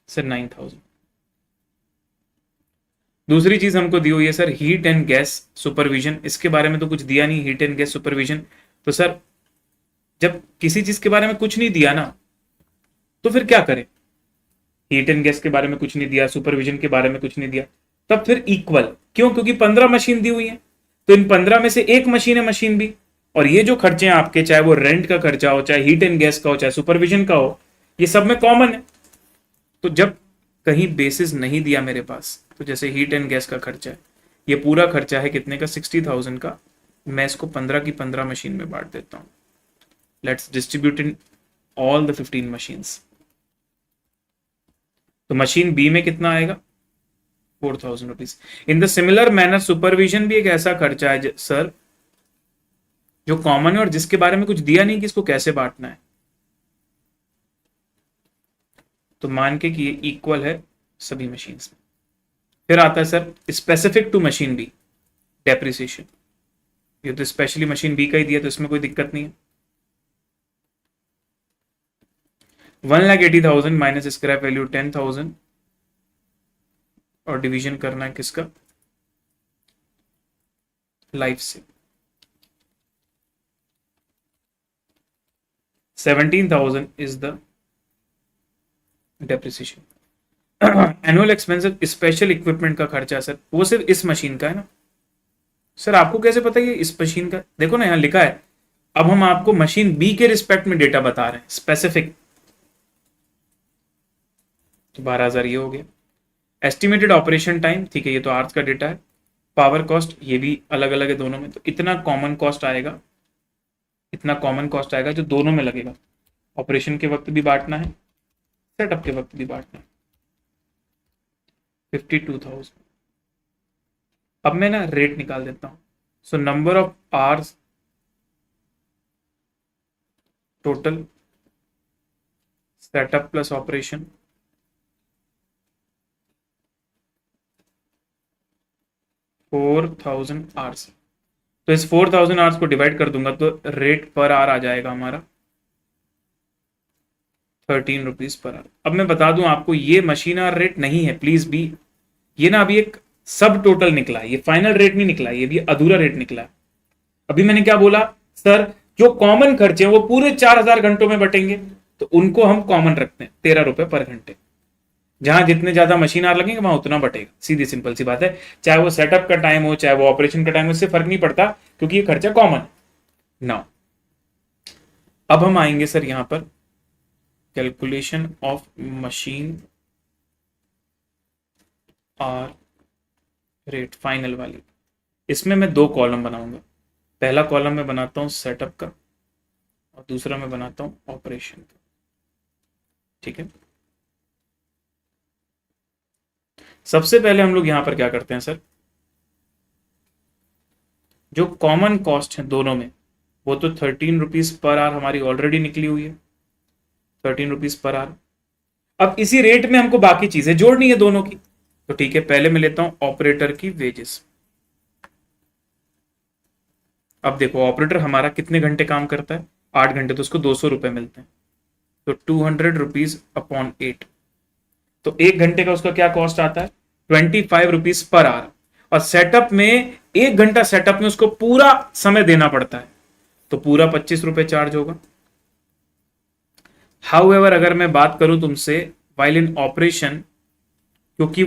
सर 9,000। दूसरी चीज हमको दी हुई है sir heat and gas supervision. इसके बारे में तो कुछ दिया नहीं, हीट एंड गैस सुपरविजन। तो सर जब किसी चीज के बारे में कुछ नहीं दिया ना, तो फिर क्या करें? हीट एंड गैस के बारे में कुछ नहीं दिया, सुपरविजन के बारे में कुछ नहीं दिया, तब फिर इक्वल क्यों? क्योंकि 15 मशीन दी हुई है, तो इन 15 में से एक मशीन है मशीन बी, और ये जो खर्चे हैं आपके, चाहे वो रेंट का खर्चा हो, चाहे हीट एंड गैस का हो, चाहे सुपरविजन का हो, ये सब में कॉमन है। तो जब कहीं बेसिस नहीं दिया मेरे पास, तो जैसे हीट एंड गैस का खर्चा है, ये पूरा खर्चा है कितने का? 60,000 का। मैं इसको 15 की 15 मशीन में बांट देता हूं। Let's distribute in all the 15 machines. तो मशीन बी में कितना आएगा? 4,000 rupees. In the similar manner supervision भी एक ऐसा खर्चा है सर जो कॉमन है और जिसके बारे में कुछ दिया नहीं कि इसको कैसे बांटना है। तो मान के कि ये इक्वल है सभी मशीन्स में। फिर आता है sir specific to machine B depreciation. ये तो स्पेशली मशीन बी का ही दिया, तो इसमें कोई दिक्कत नहीं है। 1,80,000 माइनस स्क्रैप वैल्यू 10,000, और डिवीजन करना है किसका? लाइफ से। 17,000 is the depreciation. Annual expensive special equipment का खर्चा सर, वो सिर्फ इस मशीन का है ना सर? आपको कैसे पता है इस मशीन का? देखो ना यहां लिखा है। अब हम आपको मशीन बी के रिस्पेक्ट में डेटा बता रहे हैं स्पेसिफिक। तो 12,000 ये हो गया। एस्टिमेटेड ऑपरेशन टाइम, ठीक है, ये तो आर्ट्स का डेटा है। पावर कॉस्ट ये भी अलग अलग है दोनों में, तो इतना कॉमन कॉस्ट आएगा, इतना कॉमन कॉस्ट आएगा जो दोनों में लगेगा। ऑपरेशन के वक्त भी बांटना है, सेटअप के वक्त भी बांटना है। 52,000। अब मैं ना रेट निकाल देता हूं। So number of hours total setup plus operation, 4,000 hours. तो इस 4,000 आवर्स को डिवाइड कर दूंगा तो रेट पर आवर आ जाएगा हमारा 13 रुपीज पर आवर। अब मैं बता दूं आपको, ये मशीन आवर रेट नहीं है प्लीज भी, ये ना अभी एक सब टोटल निकला है, ये फाइनल रेट नहीं निकला है, ये भी अधूरा रेट निकला है। अभी मैंने क्या बोला सर? जो कॉमन खर्चे हैं वो पूरे 4,000 घंटों में बटेंगे, तो उनको हम कॉमन रखते हैं 13 रुपए पर घंटे। जहां जितने ज्यादा मशीन आर लगेंगे वहां उतना बटेगा, सीधी सिंपल सी बात है। चाहे वो सेटअप का टाइम हो, चाहे वो ऑपरेशन का टाइम हो, इससे फर्क नहीं पड़ता, क्योंकि ये खर्चा कॉमन ना। अब हम आएंगे सर यहां पर calculation of machine hour rate final वाली। इसमें मैं 2 कॉलम बनाऊंगा। पहला कॉलम मैं बनाता हूं सेटअप का, और दूसरा मैं बनाता हूं ऑपरेशन का। ठीक है, सबसे पहले हम लोग यहां पर क्या करते हैं सर? जो कॉमन कॉस्ट है दोनों में, वो तो 13 रुपीज पर आवर हमारी ऑलरेडी निकली हुई है, 13 रुपीज पर आवर। अब इसी रेट में हमको बाकी चीजें जोड़नी है दोनों की। तो ठीक है, पहले मैं लेता हूं ऑपरेटर की वेजेस। अब देखो ऑपरेटर हमारा कितने घंटे काम करता है? 8 घंटे, तो उसको 200 रुपए मिलते हैं। तो 200 रुपीज अपॉन 8, तो 1 घंटे का उसका क्या कॉस्ट आता है? 25 रुपीज पर आवर। और सेटअप में 1 घंटा सेटअप में उसको पूरा समय देना पड़ता है, तो पूरा 25 रुपए चार्ज होगा। हाउएवर अगर मैं बात करूं तुमसे वाइल इन ऑपरेशन, क्योंकि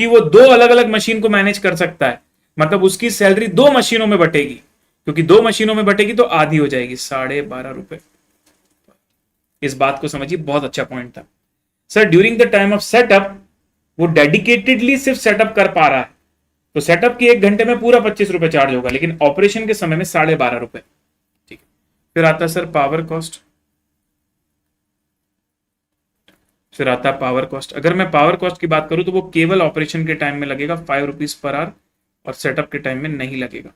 वो 2 अलग अलग मशीन को मैनेज कर सकता है, मतलब उसकी सैलरी 2 मशीनों में बटेगी, क्योंकि 2 मशीनों में बटेगी तो आधी हो जाएगी, 12.5 रुपए। इस बात को समझिए, बहुत अच्छा पॉइंट था sir. During the time of setup वो डेडिकेटेडली सिर्फ सेटअप कर पा रहा है, तो सेटअप की 1 घंटे में पूरा 25 रुपए चार्ज होगा, लेकिन ऑपरेशन के समय में 12.5 रुपए। ठीक है, फिर आता है सर पावर कॉस्ट। फिर आता है पावर कॉस्ट। अगर मैं पावर कॉस्ट की बात करूं तो वो केवल ऑपरेशन के टाइम में लगेगा 5 रुपीज पर आवर, और सेटअप के टाइम में नहीं लगेगा।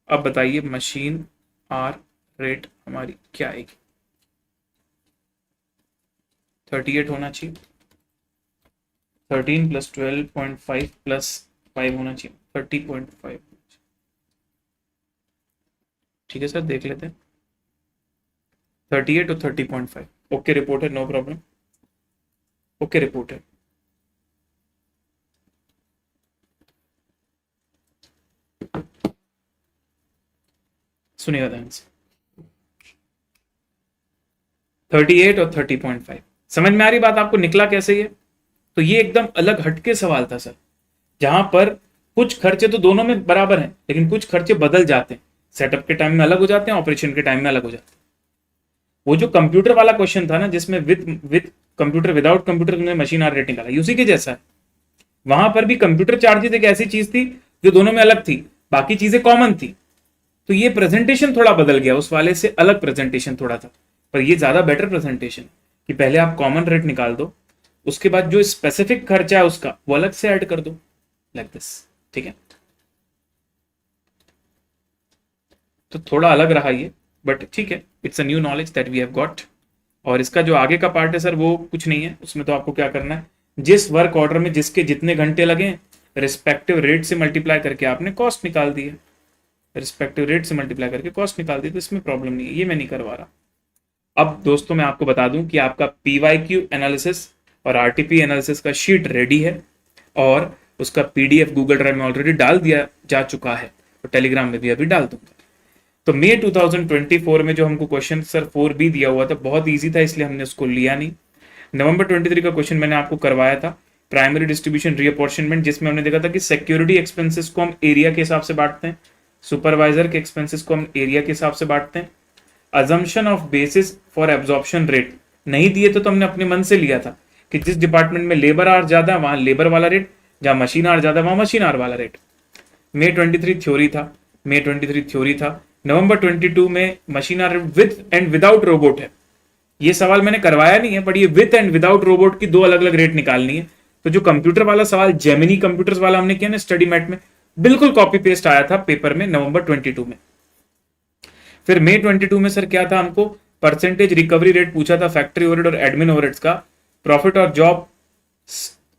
अब बताइए मशीन आर रेट हमारी क्या आएगी? 38 होना चाहिए, 13 + 12.5 + 5 होना चाहिए, 30.5। ठीक है सर, देख लेते हैं। 38 और 30.5 ओके रिपोर्ट है, नो प्रॉब्लम, ओके रिपोर्ट है। सुनिएगा ध्यान से, 38 और 30.5 समझ में आ रही बात आपको? निकला कैसे ये? तो ये एकदम अलग हटके सवाल था सर, जहां पर कुछ खर्चे तो दोनों में बराबर हैं, लेकिन कुछ खर्चे बदल जाते हैं, सेटअप के टाइम में अलग हो जाते हैं, ऑपरेशन के टाइम में अलग हो जाते हैं। वो जो कंप्यूटर वाला क्वेश्चन था ना, जिसमें विद कंप्यूटर विदाउट कंप्यूटर तुमने मशीन आर रेट निकाला, उसी के जैसा है। वहां पर भी कंप्यूटर चार्जेस एक ऐसी चीज थी जो दोनों में अलग थी, बाकी चीजें कॉमन थी। तो ये प्रेजेंटेशन थोड़ा बदल गया, उस वाले से अलग प्रेजेंटेशन थोड़ा था, पर ये ज्यादा बेटर प्रेजेंटेशन कि पहले आप कॉमन रेट निकाल दो, उसके बाद जो स्पेसिफिक खर्चा है उसका वो अलग से ऐड कर दो, लाइक दिस। ठीक है, तो थोड़ा अलग रहा ये, बट ठीक है, it's a new knowledge that we have got. और इसका जो आगे का पार्ट है सर वो कुछ नहीं है, उसमें तो आपको क्या करना है, जिस वर्क ऑर्डर में जिसके जितने घंटे लगे रिस्पेक्टिव रेट से मल्टीप्लाई करके आपने कॉस्ट निकाल दी है, रिस्पेक्टिव रेट से मल्टीप्लाई करके कॉस्ट निकाल दी, तो इसमें प्रॉब्लम नहीं है, ये मैं नहीं करवा रहा। अब दोस्तों मैं आपको बता दूं कि आपका PYQ एनालिसिस और RTP एनालिसिस का शीट रेडी है, और उसका PDF गूगल ड्राइव में ऑलरेडी डाल दिया जा चुका है, और टेलीग्राम में भी अभी डाल दूंगा। तो मई 2024 में जो हमको क्वेश्चन सर 4B दिया हुआ था, बहुत ईजी था, इसलिए हमने उसको लिया नहीं। नवंबर 23 का क्वेश्चन मैंने आपको करवाया था, प्राइमरी डिस्ट्रीब्यूशन रीअपॉर्शनमेंट, जिसमें हमने देखा था कि सिक्योरिटी एक्सपेंसेस को हम एरिया के हिसाब से बांटते हैं, सुपरवाइजर के एक्सपेंसेस को हम एरिया के हिसाब से बांटते हैं। Assumption of basis for absorption rate नहीं दिए तो हमने अपने मन से लिया था कि जिस डिपार्टमेंट में लेबर आर ज्यादा है वहां लेबर वाला रेट, जहां मशीन आर ज्यादा है वहां मशीन आर वाला रेट। मई 23 थ्योरी था, मई 23 थ्योरी था। नवंबर 22 में machine hour with and without robot है। ये सवाल मैंने करवाया नहीं है, बट ये विद एंड विदाउट रोबोट की दो अलग अलग रेट निकालनी है। तो जो कंप्यूटर वाला सवाल जेमिनी कंप्यूटर्स वाला हमने किया ना स्टडी मैट में, बिल्कुल कॉपी पेस्ट आया था पेपर में नवंबर 22 में। फिर मई 22 में सर क्या था, हमको परसेंटेज रिकवरी रेट पूछा था फैक्ट्री ओवरहेड और एडमिन ओवरहेड्स का, प्रॉफिट और job,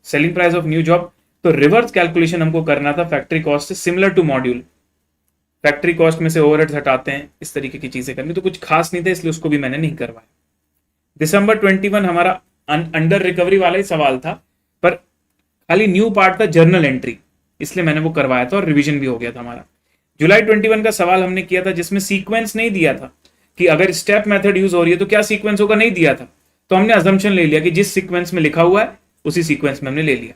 selling price of new job. तो रिवर्स कैलकुलेशन हमको करना था फैक्ट्री कॉस्ट से, similar to module, factory cost में से ओवरहेड्स हटाते हैं, इस तरीके की चीजें करनी। तो कुछ खास नहीं था, इसलिए उसको भी मैंने नहीं करवाया। दिसंबर 21 हमारा अंडर रिकवरी वाला ही सवाल था, पर खाली न्यू पार्ट था जर्नल एंट्री, इसलिए मैंने वो करवाया था और रिवीजन भी हो गया था हमारा। जुलाई 21 का सवाल हमने किया था जिसमें सीक्वेंस नहीं दिया था कि अगर स्टेप मेथड यूज हो रही है तो क्या सीक्वेंस होगा, नहीं दिया था। तो हमने अजम्पशन ले लिया कि जिस सीक्वेंस में लिखा हुआ है उसी सीक्वेंस में हमने ले लिया।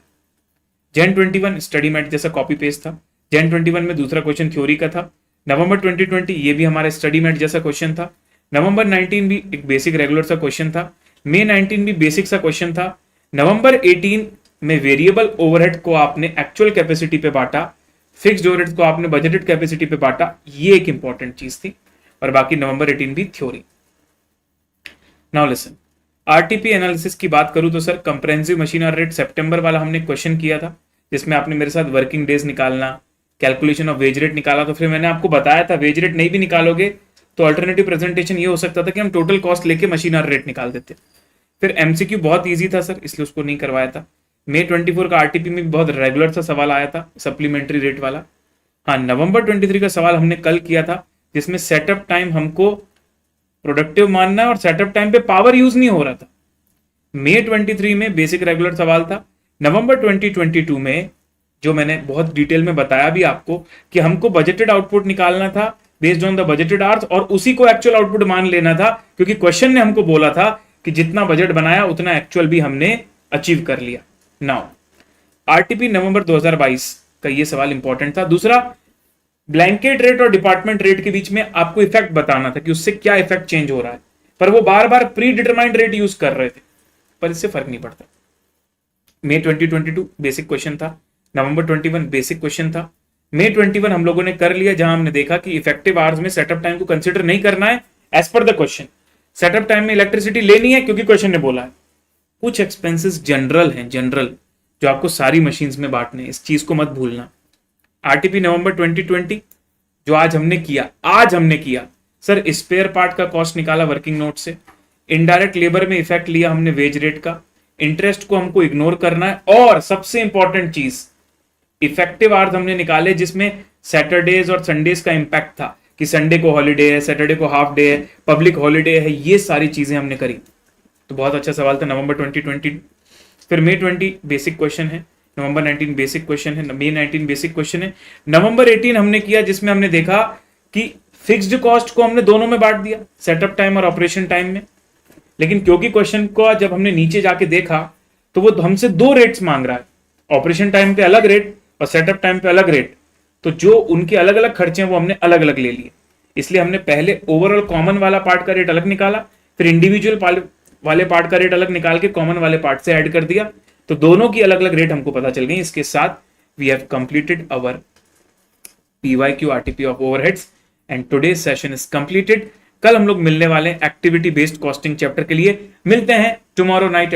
जैन 21 स्टडी मैट जैसा कॉपी पेस्ट था। जैन 21 में दूसरा क्वेश्चन थ्योरी का था। नवंबर 2020 ये भी हमारा स्टडी मैट जैसा क्वेश्चन था। नवंबर 19 भी एक बेसिक रेगुलर सा क्वेश्चन था। मई 19 भी बेसिक सा क्वेश्चन था। नवंबर 18 में वेरिएबल ओवरहेड को आपने एक्चुअल कैपेसिटी पे बांटा, फिक्स्ड ओवरहेड को आपने बजटेड कैपेसिटी पे बांटा, ये एक इंपॉर्टेंट चीज थी। और बाकी नवंबर 18 भी theory. Now listen, RTP analysis की बात करूं तो sir comprehensive machine hour rate सितंबर वाला हमने क्वेश्चन किया था, जिसमें आपने मेरे साथ वर्किंग डेज निकालना, कैलकुलेशन ऑफ वेज रेट निकाला। तो फिर मैंने आपको बताया था वेज रेट नहीं भी निकालोगे तो अल्टरनेटिव प्रेजेंटेशन ये हो सकता था कि हम टोटल कॉस्ट लेके मशीन आवर रेट निकाल देते। फिर एमसीक्यू बहुत ईजी था सर, इसलिए उसको नहीं करवाया था। मई 24 का आरटीपी में भी बहुत रेगुलर सा सवाल आया था, सप्लीमेंट्री रेट वाला। हाँ, नवंबर 23 का सवाल हमने कल किया था, जिसमें सेटअप टाइम हमको प्रोडक्टिव मानना है और सेटअप टाइम पे पावर यूज नहीं हो रहा था। मई 23 में बेसिक रेगुलर सवाल था। नवंबर 2022 में जो मैंने बहुत डिटेल में बताया भी आपको कि हमको बजटेड आउटपुट निकालना था based on the budgeted hours, और उसी को एक्चुअल आउटपुट मान लेना था, क्योंकि क्वेश्चन ने हमको बोला था कि जितना बजट बनाया उतना एक्चुअल भी हमने अचीव कर लिया। नाउ आरटीपी नवंबर 2022 का ये सवाल इंपॉर्टेंट था। दूसरा, ब्लैंकेट रेट और डिपार्टमेंट रेट के बीच में आपको इफेक्ट बताना था कि उससे क्या इफेक्ट चेंज हो रहा है, पर वो बार बार प्री डिटरमाइंड रेट यूज कर रहे थे, पर इससे फर्क नहीं पड़ता। मई 2022 बेसिक क्वेश्चन था। नवंबर 21 बेसिक क्वेश्चन था। मई 21 हम लोगों ने कर लिया, जहां हमने देखा कि इफेक्टिव आवर्स में सेटअप टाइम को कंसिडर नहीं करना है as per the question. Setup time में इलेक्ट्रिसिटी लेनी है क्योंकि क्वेश्चन ने बोला है। कुछ एक्सपेंसेस जनरल हैं, जनरल, जो आपको सारी मशीन्स में बांटने, इस चीज को मत भूलना। आरटीपी नवंबर 2020 जो आज हमने किया सर, स्पेयर पार्ट का कॉस्ट निकाला वर्किंग नोट से, इनडायरेक्ट लेबर में इफेक्ट लिया हमने वेज रेट का, इंटरेस्ट को हमको इग्नोर करना है, और सबसे इंपॉर्टेंट चीज इफेक्टिव आवर्स हमने निकाले जिसमें सैटरडेज और संडेज का इंपैक्ट था कि संडे को हॉलीडे है, सैटरडे को हाफ डे है, पब्लिक हॉलीडे है, ये सारी चीजें हमने करी। तो बहुत अच्छा सवाल था नवंबर 2020। फिर मई 20 बेसिक क्वेश्चन है, नवंबर 19 बेसिक क्वेश्चन है, मई 19 बेसिक क्वेश्चन है। नवंबर 18 हमने किया जिसमें हमने देखा कि फिक्स्ड कॉस्ट को हमने दोनों में बांट दिया, सेटअप टाइम और ऑपरेशन टाइम में। लेकिन क्योंकि क्वेश्चन को जब हमने नीचे जाके देखा तो वो हमसे दो रेट्स मांग रहा है, ऑपरेशन टाइम पे अलग रेट और सेटअप टाइम पे अलग रेट। तो जो उनके अलग अलग खर्चे हैं वो हमने अलग अलग ले लिए। इसलिए हमने पहले ओवरऑल कॉमन वाला पार्ट का रेट अलग निकाला, फिर इंडिविजुअल वाले पार्ट का रेट अलग निकाल के कॉमन वाले पार्ट से ऐड कर दिया, तो दोनों की अलग अलग रेट हमको पता चल गई। इसके साथ we have completed our PYQ RTP of overheads and today session is completed. कल हम लोग मिलने वाले हैं एक्टिविटी बेस्ड कॉस्टिंग चैप्टर के लिए। मिलते हैं टुमारो नाइट।